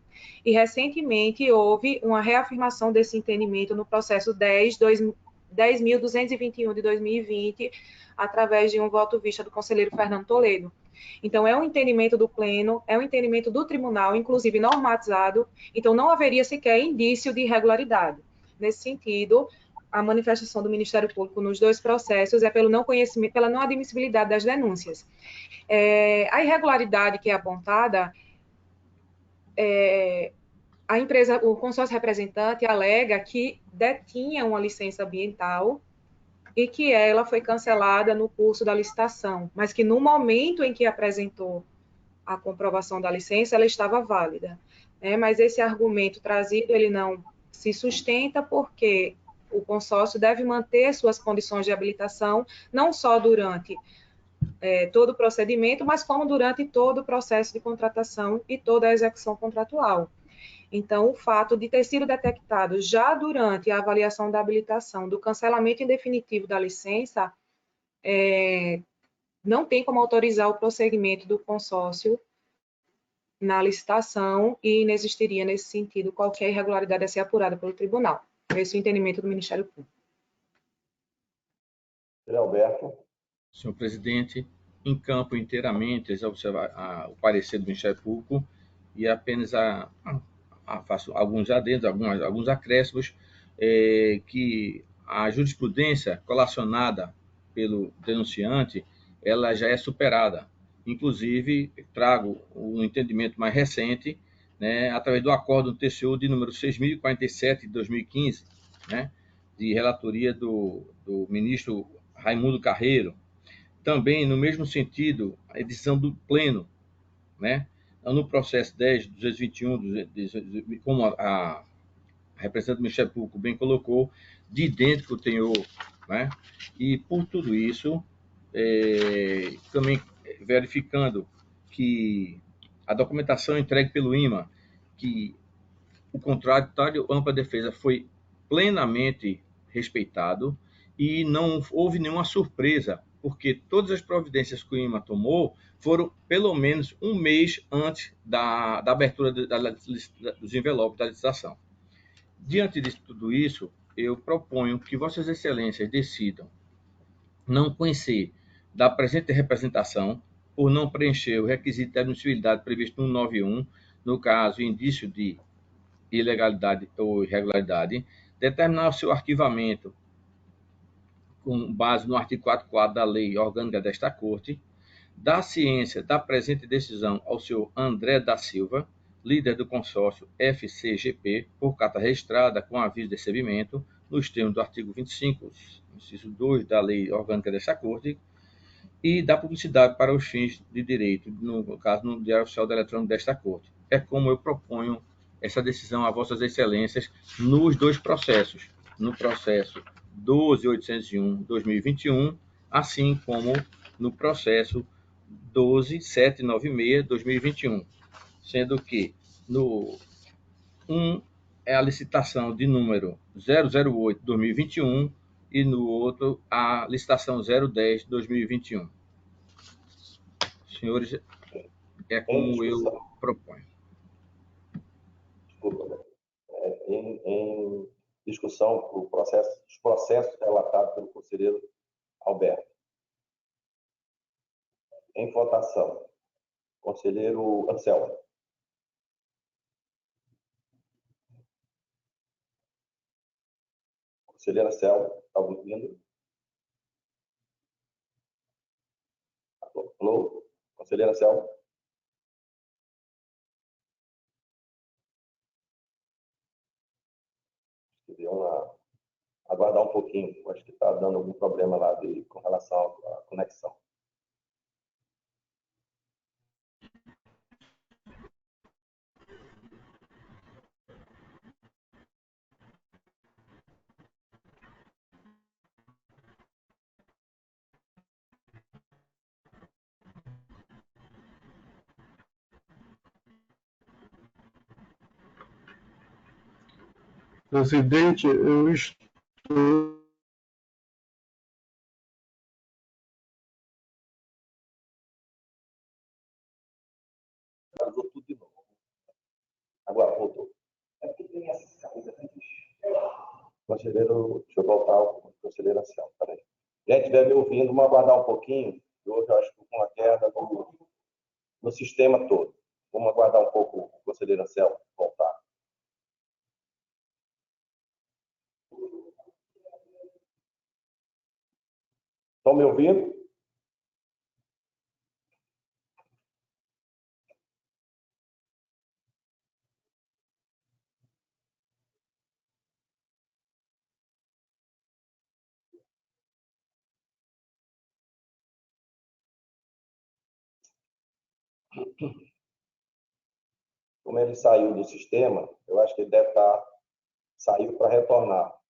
e recentemente houve uma reafirmação desse entendimento no processo 10.221 de 2020, através de um voto vista do conselheiro Fernando Toledo. Então, é um entendimento do Pleno, é um entendimento do Tribunal, inclusive normatizado, então não haveria sequer indício de irregularidade. Nesse sentido, a manifestação do Ministério Público nos 2 processos é pelo não conhecimento, pela não admissibilidade das denúncias. A irregularidade que é apontada, a empresa, o consórcio representante alega que detinha uma licença ambiental e que ela foi cancelada no curso da licitação, mas que no momento em que apresentou a comprovação da licença, ela estava válida. Mas esse argumento trazido, ele não se sustenta porque o consórcio deve manter suas condições de habilitação, não só durante todo o procedimento, mas como durante todo o processo de contratação e toda a execução contratual. Então, o fato de ter sido detectado já durante a avaliação da habilitação do cancelamento indefinitivo da licença, não tem como autorizar o prosseguimento do consórcio na licitação e inexistiria, nesse sentido, qualquer irregularidade a ser apurada pelo tribunal. Esse é o entendimento do Ministério Público. Alberto. Senhor presidente, encampo inteiramente o parecer do Ministério Público e apenas faço alguns adendos, alguns acréscimos, que a jurisprudência colacionada pelo denunciante, ela já é superada. Inclusive, trago um entendimento mais recente, né, através do acordo do TCU de número 6.047 de 2015, né, de relatoria do ministro Raimundo Carreiro. Também, no mesmo sentido, a edição do pleno, né, no processo 10.221, como a representante do Ministério Público bem colocou, de idêntico tenor, né? E por tudo isso, também verificando que a documentação entregue pelo IMA, que o contraditório ampla defesa foi plenamente respeitado e não houve nenhuma surpresa, porque todas as providências que o IMA tomou foram pelo menos um mês antes da abertura dos envelopes da licitação. Diante de tudo isso, eu proponho que Vossas Excelências decidam não conhecer da presente representação por não preencher o requisito de admissibilidade previsto no 191, no caso, indício de ilegalidade ou irregularidade, determinar o seu arquivamento com base no artigo 44 da Lei Orgânica desta Corte, dar ciência da presente decisão ao senhor André da Silva, líder do consórcio FCGP, por carta registrada com aviso de recebimento, nos termos do artigo 25, inciso 2 da Lei Orgânica desta Corte, e da publicidade para os fins de direito, no caso, no Diário Oficial da Eletrônica desta Corte. É como eu proponho essa decisão a Vossas Excelências nos dois processos, no processo 12.801/2021, assim como no processo 12.796/2021, sendo que no 1 é a licitação de número 008/2021 e no outro a licitação 010/2021. Senhores, é como eu proponho. Desculpa, em discussão os processos relatados pelo conselheiro Alberto. Em votação, conselheiro Anselmo. Conselheiro Anselmo, está ouvindo? Alô? Conselheiro Anselmo? Deviam aguardar um pouquinho. Acho que está dando algum problema lá com relação à conexão. Presidente, eu estou. Vazou tudo de novo. Agora, voltou. Conselheiro, deixa eu voltar ao conselheiro Anselmo. Peraí. Quem estiver me ouvindo, vamos aguardar um pouquinho. Hoje eu acho que com uma queda no sistema todo. Vamos aguardar um pouco o conselheiro Anselmo voltar. Estão me ouvindo? Como ele saiu do sistema, eu acho que ele deve estar saiu para retornar.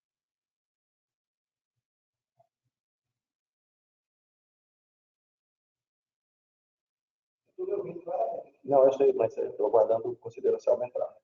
Não, eu sei, mas estou aguardando o conselheiro Anselmo entrar.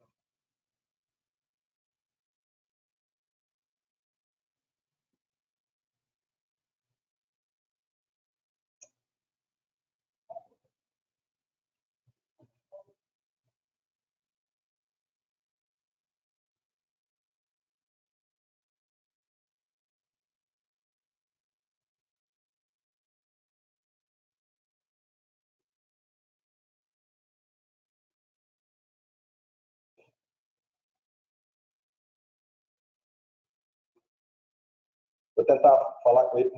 tentar falar com ele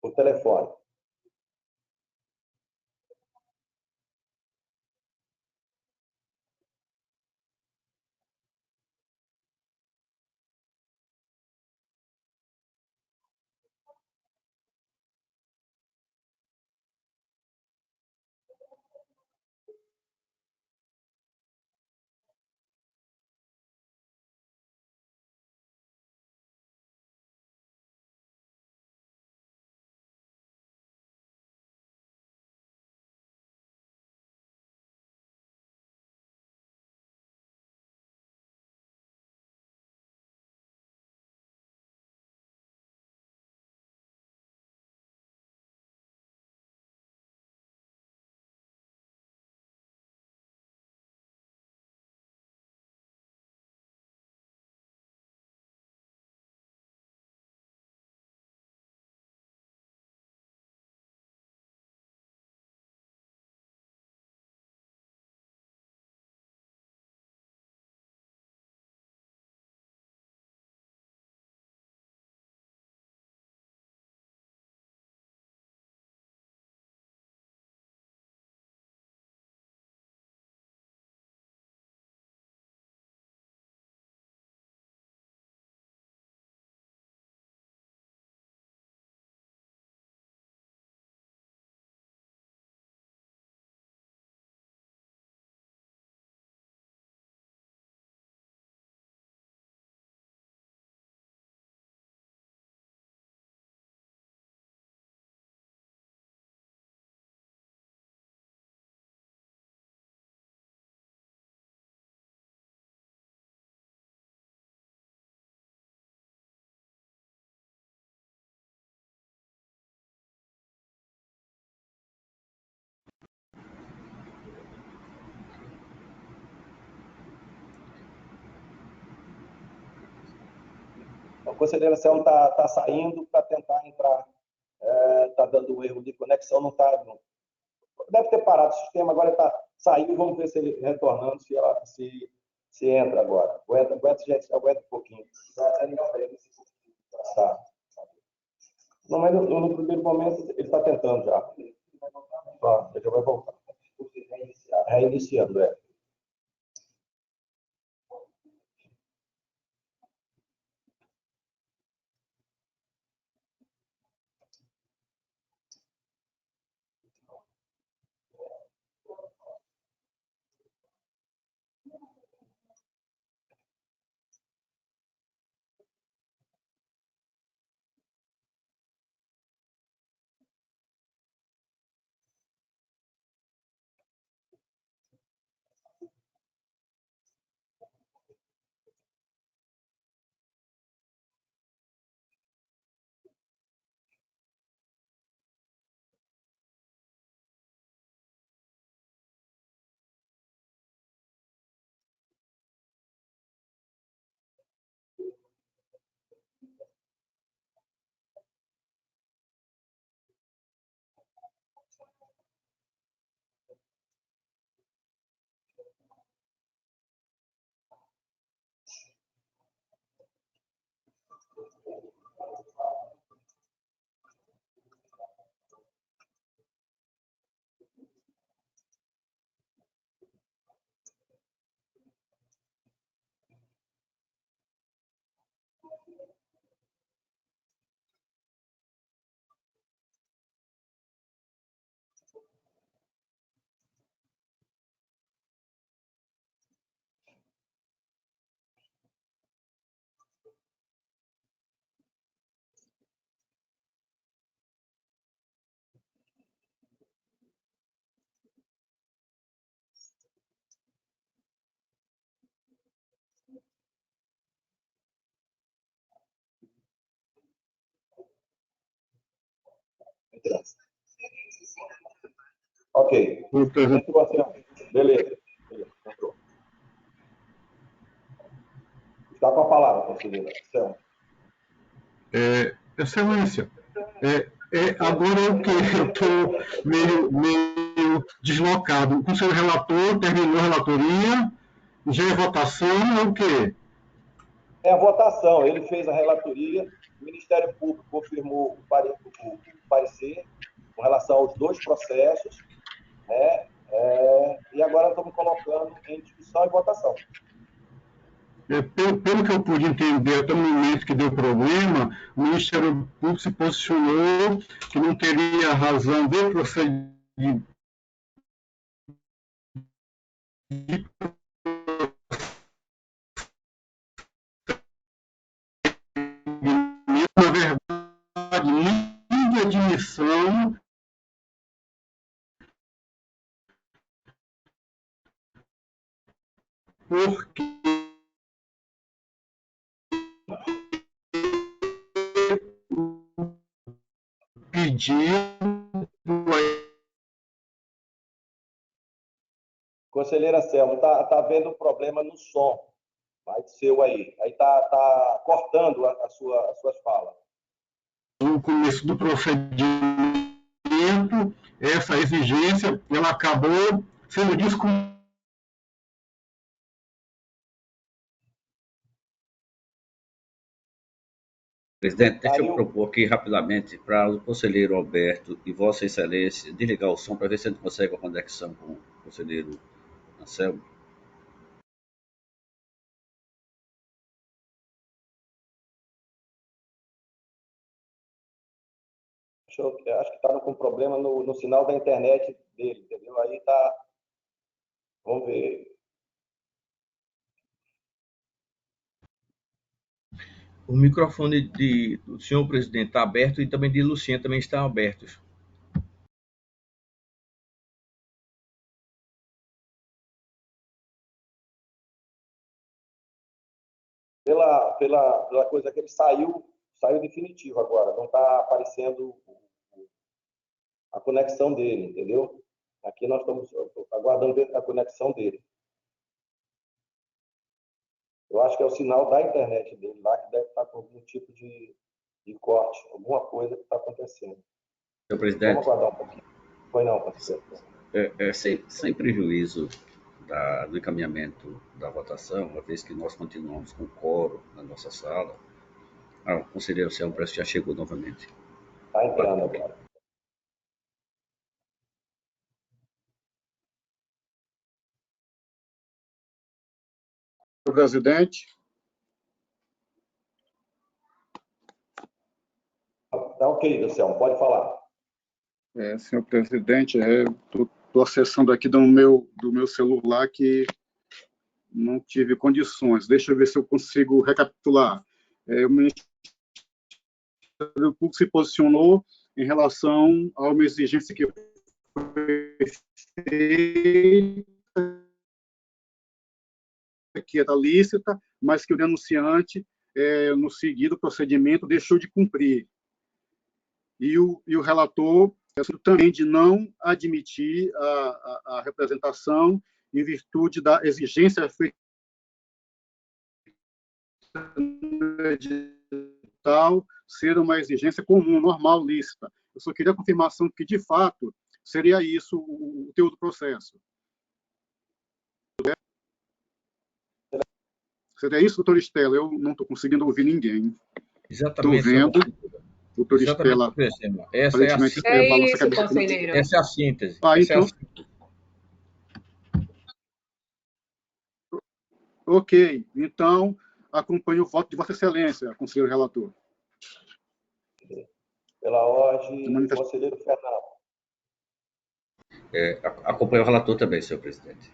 por telefone. A conselheira Selma está saindo para tentar entrar. Está dando um erro de conexão, não está. Deve ter parado o sistema, agora está saindo. Vamos ver se ele retornando, se entra agora. Aguenta, gente, aguenta um pouquinho. Tá. Não, mas no primeiro momento ele está tentando já. Ele já vai voltar. Reiniciando, Ok. Beleza. Entrou. Está com a palavra, conselheira. Excelência, agora o que eu estou meio deslocado. O conselheiro relator terminou a relatoria, já é votação ou o quê? É a votação. Ele fez a relatoria o Ministério Público confirmou o parecer com relação aos dois processos, né? E agora estamos colocando em discussão e votação. Pelo que eu pude entender, até o momento que deu problema, o Ministério Público se posicionou que não teria razão de procedimento na verdade, nem de admissão, porque pedido. Conselheira Selma, tá havendo um problema no som, mais seu aí. Aí tá cortando as suas falas. No começo do procedimento, essa exigência ela acabou sendo descumprida. Presidente, deixa eu propor aqui rapidamente para o conselheiro Alberto e Vossa Excelência desligar o som para ver se a gente consegue uma conexão com o conselheiro Anselmo. Acho que está com problema no sinal da internet dele, entendeu? Aí tá. Vamos ver. O microfone do senhor presidente está aberto e também de Luciana também estão abertos. Pela coisa que ele saiu definitivo agora. Não está aparecendo a conexão dele, entendeu? Aqui nós estamos aguardando a conexão dele. Eu acho que é o sinal da internet dele lá que deve estar com algum tipo de corte, alguma coisa que está acontecendo. Senhor presidente. Vamos aguardar um pouquinho. Foi não, parceiro. Sem prejuízo do encaminhamento da votação, uma vez que nós continuamos com o quórum na nossa sala. O conselheiro Anselmo parece que já chegou novamente. Está entrando agora. Senhor presidente. Tá ok, Anselmo, pode falar. Senhor presidente, estou acessando aqui do meu celular que não tive condições. Deixa eu ver se eu consigo recapitular. O Ministério Público se posicionou em relação a uma exigência que foi feita, que era lícita, mas que o denunciante, no seguir do procedimento, deixou de cumprir. E o relator também de não admitir a representação em virtude da exigência feita no edital ser uma exigência comum, normal, lícita. Eu só queria a confirmação que, de fato, seria isso o teor do processo. Seria isso, doutor Estela? Eu não estou conseguindo ouvir ninguém. Exatamente. Estou vendo. Doutor Estela. Essa é a síntese. Isso, conselheiro. Essa é a síntese. Então. Ok. Então, acompanho o voto de Vossa Excelência, conselheiro relator. Pela ordem, conselheiro Fernando. Acompanho o relator também, senhor presidente.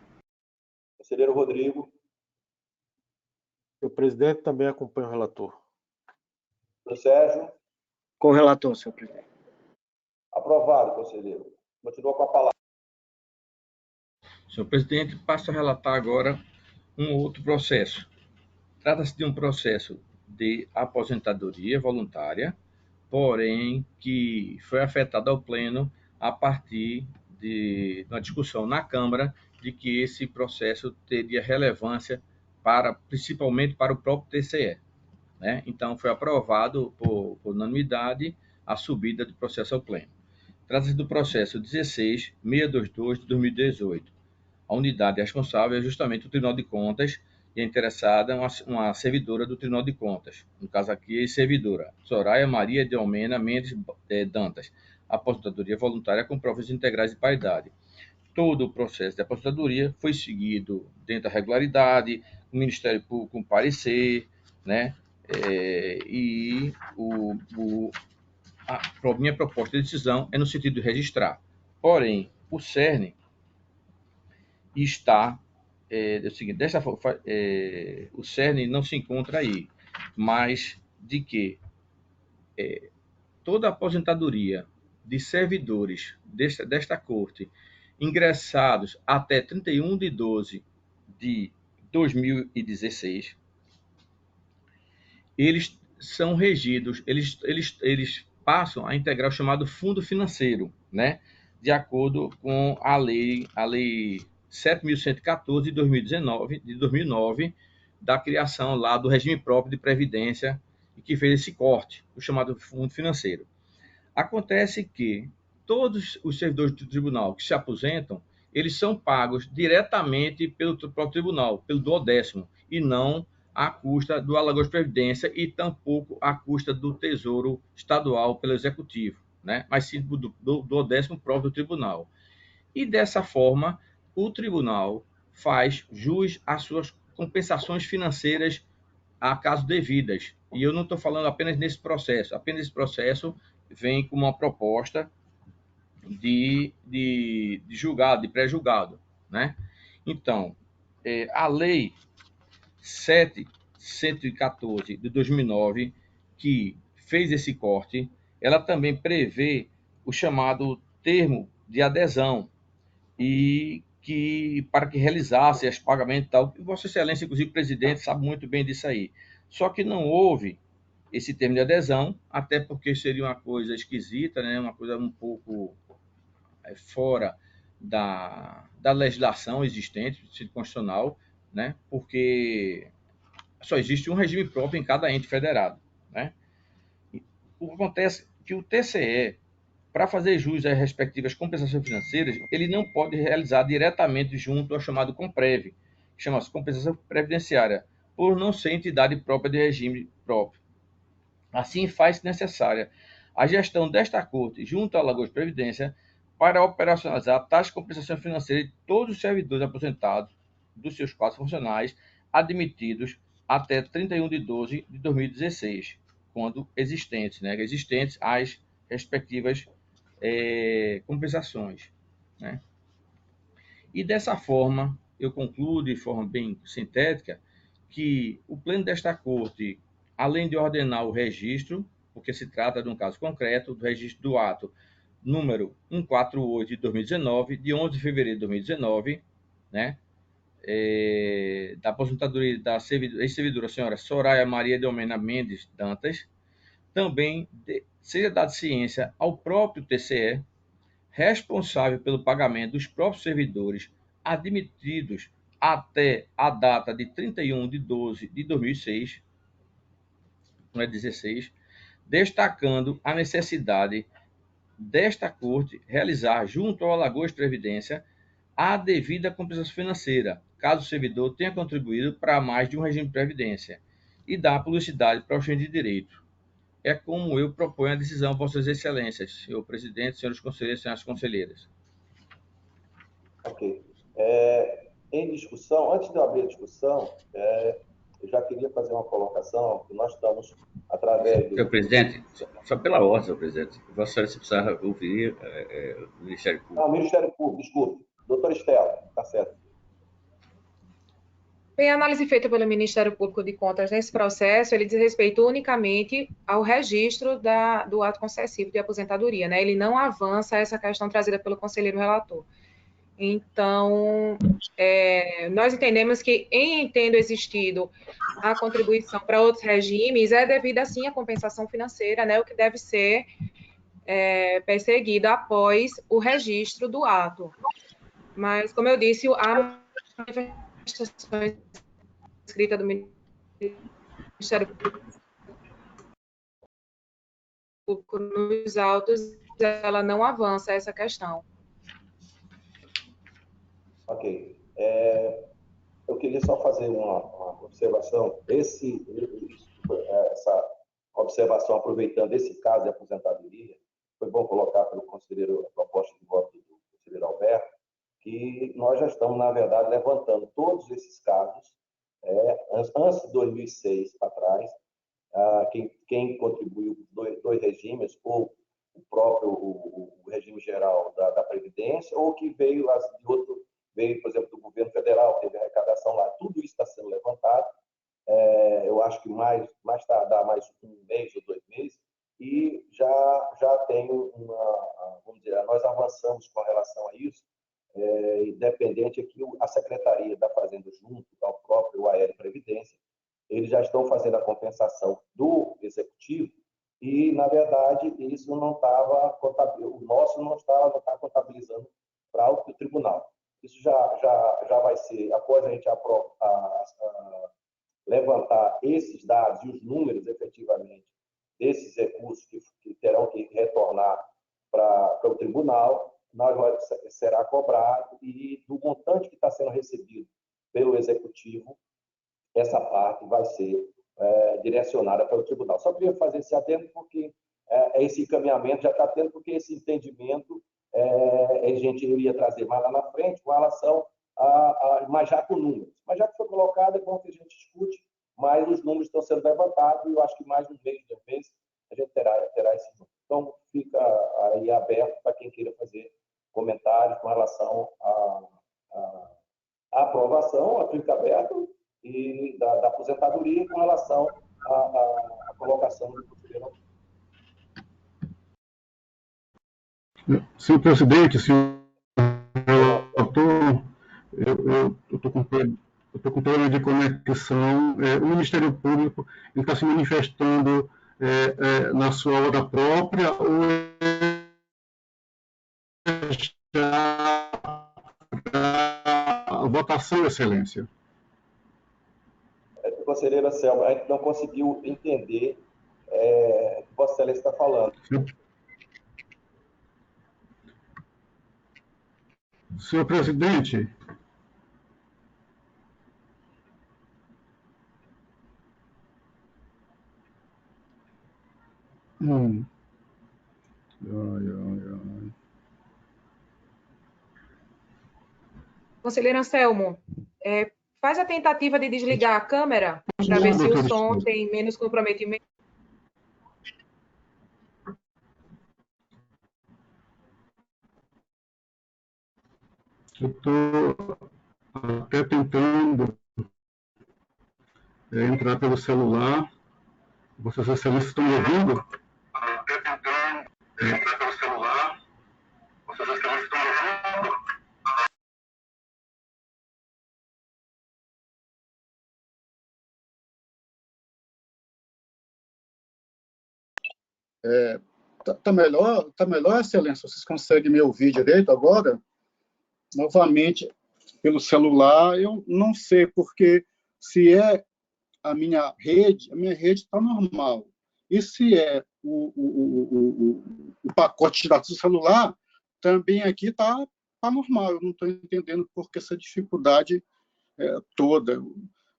Conselheiro Rodrigo. O presidente também acompanha o relator. Doutor Sérgio. Com o relator, senhor presidente. Aprovado, conselheiro. Continua com a palavra. Senhor presidente, passo a relatar agora um outro processo. Trata-se de um processo de aposentadoria voluntária, porém que foi afetado ao pleno a partir de uma discussão na Câmara de que esse processo teria relevância principalmente para o próprio TCE. Né? Então, foi aprovado por unanimidade a subida do processo ao pleno. Trata-se do processo 16622 de 2018. A unidade responsável é justamente o Tribunal de Contas, e a interessada uma servidora do Tribunal de Contas, no caso aqui, a servidora Soraya Maria de Almena Mendes Dantas, aposentadoria voluntária com provas integrais de paridade. Todo o processo de aposentadoria foi seguido dentro da regularidade, o Ministério Público com parecer, né? E a minha proposta de decisão é no sentido de registrar. Porém, o CERN está o seguinte, dessa forma, o CERN não se encontra aí, mas de que toda a aposentadoria de servidores desta corte ingressados até 31 de 12 de 2016, eles são regidos, eles passam a integrar o chamado fundo financeiro, né? De acordo com a lei 7.114 de 2009, da criação lá do regime próprio de previdência, que fez esse corte, o chamado fundo financeiro. Acontece que todos os servidores do tribunal que se aposentam, eles são pagos diretamente pelo próprio tribunal, pelo 10º, e não à custa do Alagoas Previdência e tampouco à custa do Tesouro Estadual pelo Executivo, né? Mas sim do 10º próprio do tribunal. E dessa forma, o tribunal faz jus às suas compensações financeiras a caso devidas. E eu não estou falando apenas nesse processo. Apenas esse processo vem com uma proposta de julgado, de pré-julgado, né? Então, a lei 7.114 de 2009, que fez esse corte, ela também prevê o chamado termo de adesão, e que para que realizasse esse pagamento e tal. Vossa Excelência, inclusive o presidente, sabe muito bem disso aí. Só que não houve esse termo de adesão, até porque seria uma coisa esquisita, né? Uma coisa um pouco fora da legislação existente, do Distrito Constitucional, né? Porque só existe um regime próprio em cada ente federado, né? O que acontece é que o TCE, para fazer jus às respectivas compensações financeiras, ele não pode realizar diretamente junto ao chamado COMPREV, que chama-se compensação previdenciária, por não ser entidade própria de regime próprio. Assim, faz-se necessária a gestão desta corte junto à Alagoas Previdência para operacionalizar tais compensações financeiras de todos os servidores aposentados dos seus quadros funcionais admitidos até 31 de 12 de 2016, quando existentes, né? Existentes as respectivas compensações, né? E dessa forma, eu concluo de forma bem sintética que o pleno desta corte, além de ordenar o registro, porque se trata de um caso concreto, do registro do ato número 148 de 2019, de 11 de fevereiro de 2019, né? Da aposentadoria da ex-servidora senhora Soraya Maria de Almena Mendes Dantas, também seja dada ciência ao próprio TCE, responsável pelo pagamento dos próprios servidores admitidos até a data de 31 de 12 de 2006, não é 16, destacando a necessidade desta corte realizar junto ao Alagoas Previdência a devida compensação financeira, caso o servidor tenha contribuído para mais de um regime de previdência, e dar publicidade para o fim de direito. É como eu proponho a decisão a Vossas Excelências, senhor presidente, senhores conselheiros e senhoras conselheiras. Ok. Em discussão, antes de eu abrir a discussão, eu já queria fazer uma colocação, que nós estamos, através do... Senhor presidente, só pela ordem, senhor presidente, Vossa Excelência precisa ouvir o Ministério Público. Não, o Ministério Público, desculpe. Doutora Estela, está certo. Bem, a análise feita pelo Ministério Público de Contas nesse processo, ele diz respeito unicamente ao registro do ato concessivo de aposentadoria, né? Ele não avança essa questão trazida pelo conselheiro relator. Então, nós entendemos que, em tendo existido a contribuição para outros regimes, é devida, sim, a compensação financeira, né? O que deve ser perseguido após o registro do ato. Mas, como eu disse, a manifestação escrita do Ministério Público nos autos, ela não avança essa questão. Ok. Eu queria só fazer uma observação. Essa observação, aproveitando esse caso de aposentadoria, foi bom colocar pelo conselheiro, a proposta de voto do conselheiro Alberto, que nós já estamos, na verdade, levantando todos esses casos, antes de 2006 para trás, quem contribuiu dois regimes, ou o próprio o regime geral da Previdência, ou que veio de outro, veio, por exemplo, do governo federal, teve arrecadação lá, tudo isso está sendo levantado. Eu acho que dá mais um mês ou 2 meses, e já tem vamos dizer, nós avançamos com relação a isso, independente aqui, a Secretaria da Fazenda, junto ao próprio AL Previdência, eles já estão fazendo a compensação do Executivo, e, na verdade, isso não estava, o nosso não está contabilizando para o Tribunal. Isso já vai ser, após a gente levantar esses dados e os números, efetivamente, desses recursos que terão que retornar para o Tribunal, será cobrado, e do montante que está sendo recebido pelo Executivo, essa parte vai ser direcionada para o Tribunal. Só queria fazer esse adendo, porque esse encaminhamento já está tendo, porque esse entendimento a gente iria trazer mais lá na frente com relação mas já com números. Mas já que foi colocado, é bom que a gente discute, mas os números estão sendo levantados, e eu acho que mais um mês, 2 meses, a gente terá esse número. Então, fica aí aberto para quem queira fazer comentários com relação à aprovação, fica aberto, e da aposentadoria com relação à colocação do conselheiro. Senhor presidente, senhor relator, eu estou com problema de conexão. O Ministério Público está se manifestando na sua hora própria, ou já a votação, Excelência? Conselheira Selma, a gente não conseguiu entender o que Vossa Excelência está falando. Senhor presidente, Conselheiro Anselmo, faz a tentativa de desligar a câmera para ver se o som tem menos comprometimento. eu estou até tentando entrar pelo celular. Vossas Excelências estão me ouvindo? Até tentando entrar pelo celular. Vossas Excelências estão me ouvindo? Tá melhor, Excelência? Vocês conseguem me ouvir direito agora? Novamente, pelo celular, eu não sei, porque se é a minha rede está normal. E se é o pacote de dados do celular, também aqui está normal. Eu não estou entendendo por que essa dificuldade toda.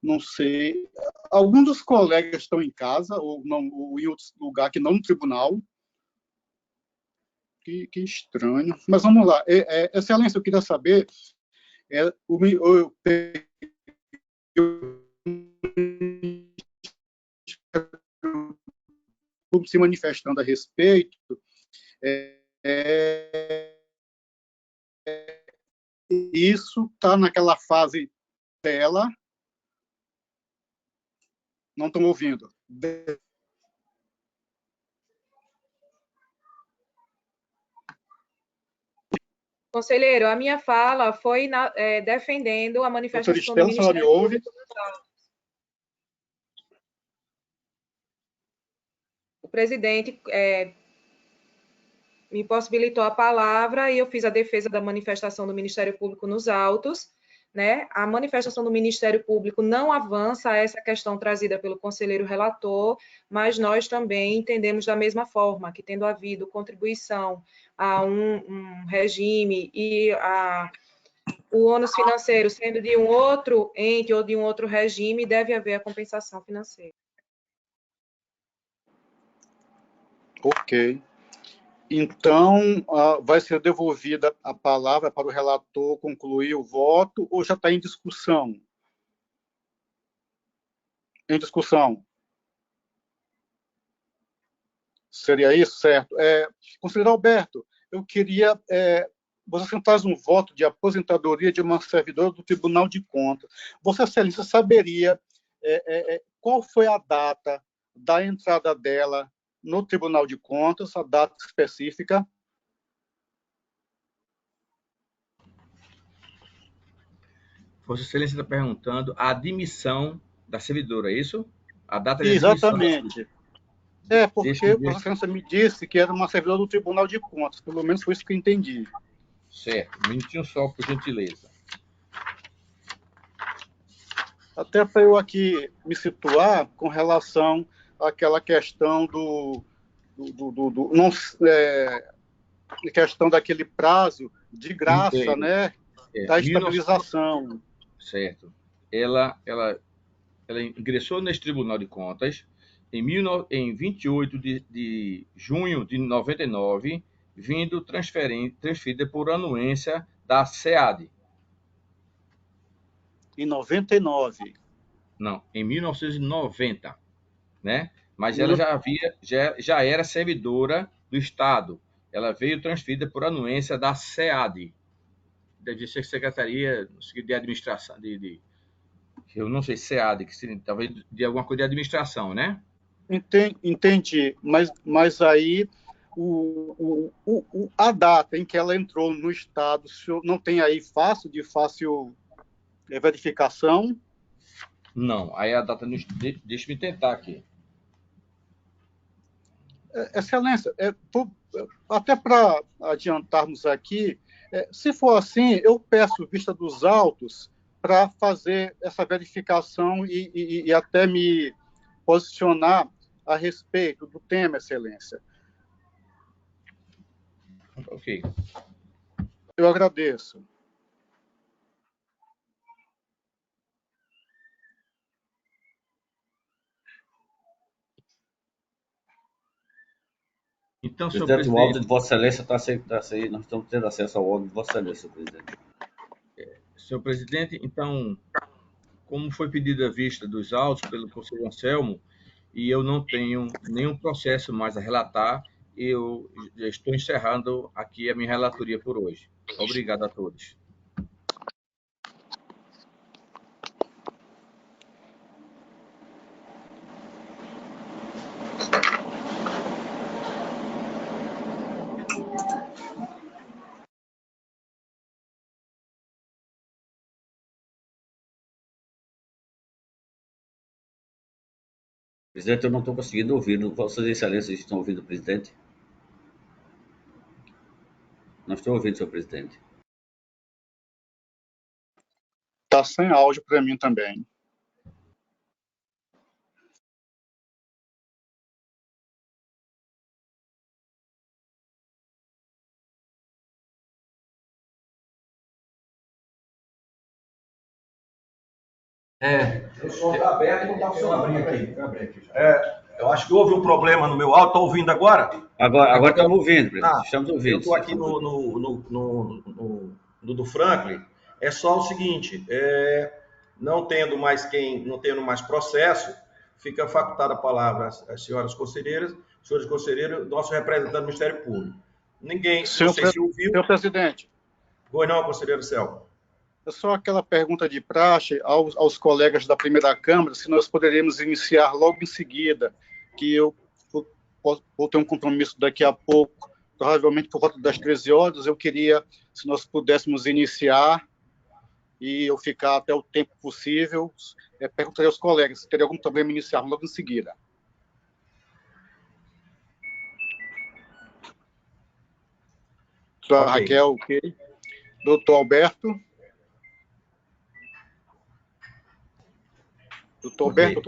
Não sei. Alguns dos colegas estão em casa, ou em outro lugar que não no tribunal. Que estranho. Mas vamos lá. Excelência, eu queria saber... se manifestando a respeito, isso está naquela fase dela. Não estão ouvindo. Conselheiro, a minha fala foi defendendo a manifestação do Ministério Público. A senhora me ouve? O presidente me possibilitou a palavra e eu fiz a defesa da manifestação do Ministério Público nos autos, né? A manifestação do Ministério Público não avança essa questão trazida pelo conselheiro relator, mas nós também entendemos da mesma forma, que tendo havido contribuição a um regime e o ônus financeiro sendo de um outro ente ou de um outro regime, deve haver a compensação financeira. Ok. Então, vai ser devolvida a palavra para o relator concluir o voto ou já está em discussão? Em discussão. Seria isso, certo? Conselheiro Alberto, eu queria você faz um voto de aposentadoria de uma servidora do Tribunal de Contas. Vossa Excelência saberia qual foi a data da entrada dela no Tribunal de Contas, a data específica? Vossa Excelência está perguntando a admissão da servidora, é isso? A data de Exatamente. Porque Vossa Excelência me disse que era uma servidora do Tribunal de Contas, pelo menos foi isso que eu entendi. Certo, um minutinho só, por gentileza. Até para eu aqui me situar com relação àquela questão questão daquele prazo de graça, né, da estabilização. Certo. Ela ingressou nesse Tribunal de Contas em 28 de junho de 99, vindo transferida por anuência da SEAD. Em 99? Não, em 1990, né? Mas ela já era servidora do Estado. Ela veio transferida por anuência da SEAD. Deve ser Secretaria de Administração, eu não sei, SEAD, que seria, talvez de alguma coisa de administração, né? Entendi, mas aí a data em que ela entrou no Estado, o senhor não tem aí de fácil verificação? Não, aí a data, deixa-me tentar aqui. Excelência, até para adiantarmos aqui, se for assim, eu peço vista dos autos para fazer essa verificação e até me posicionar a respeito do tema, Excelência. Ok. Eu agradeço. Então, senhor presidente, o áudio de Vossa Excelência está aí, nós estamos tendo acesso ao áudio de Vossa Excelência, presidente. Senhor presidente, então, como foi pedida a vista dos autos pelo conselheiro Anselmo, e eu não tenho nenhum processo mais a relatar, eu já estou encerrando aqui a minha relatoria por hoje. Obrigado a todos. Presidente, eu não estou conseguindo ouvir. Vossas Excelências estão ouvindo o presidente? Não estou ouvindo, senhor presidente. Está sem áudio para mim também. O som está aberto e não está funcionando. Eu acho que houve um problema no meu áudio. Está ouvindo agora? Agora estamos ouvindo, presidente. Estamos ouvindo. Eu estou aqui no do Franklin. É só o seguinte: não tendo mais processo, fica facultada a palavra às senhoras conselheiras, senhores conselheiros, nosso representante do Ministério Público. Ninguém, não sei se ouviu. Senhor presidente. Pois não, conselheiro Selma. É só aquela pergunta de praxe aos colegas da primeira Câmara, se nós poderíamos iniciar logo em seguida, que eu vou ter um compromisso daqui a pouco, provavelmente por volta das 13 horas, eu queria, se nós pudéssemos iniciar e eu ficar até o tempo possível, perguntaria aos colegas se teria algum problema em iniciar logo em seguida. Okay. Raquel, ok. Doutor Alberto. Doutor Alberto,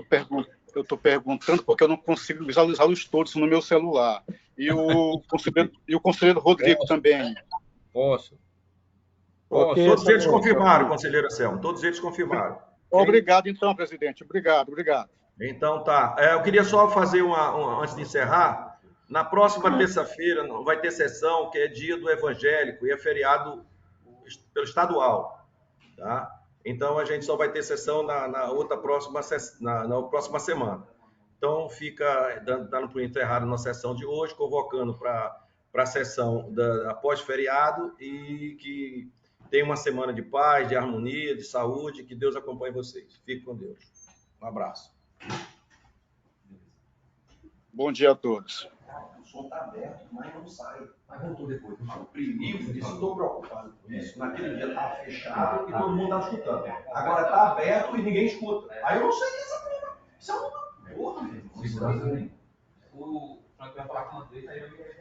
eu estou perguntando porque eu não consigo visualizá-los todos no meu celular. E o conselheiro Rodrigo também. Posso. Okay, todos eles confirmaram, conselheiro Anselmo, todos eles confirmaram. Obrigado, então, presidente. Obrigado. Então, tá. Eu queria só fazer antes de encerrar, na próxima terça-feira vai ter sessão, que é dia do evangélico, e é feriado pelo estadual, tá? Então, a gente só vai ter sessão na próxima semana. Então, fica dando por encerrado na sessão de hoje, convocando para a sessão após feriado, e que tenha uma semana de paz, de harmonia, de saúde, que Deus acompanhe vocês. Fique com Deus. Um abraço. Bom dia a todos. O som está aberto, mas não sai. Mas voltou depois. Isso, estou preocupado com isso. Naquele dia estava fechado e todo mundo estava escutando. Agora está aberto e ninguém escuta. Aí eu não sei o que é essa porra. Isso é uma porra, meu irmão. O Franco vai falar com o André, aí eu ia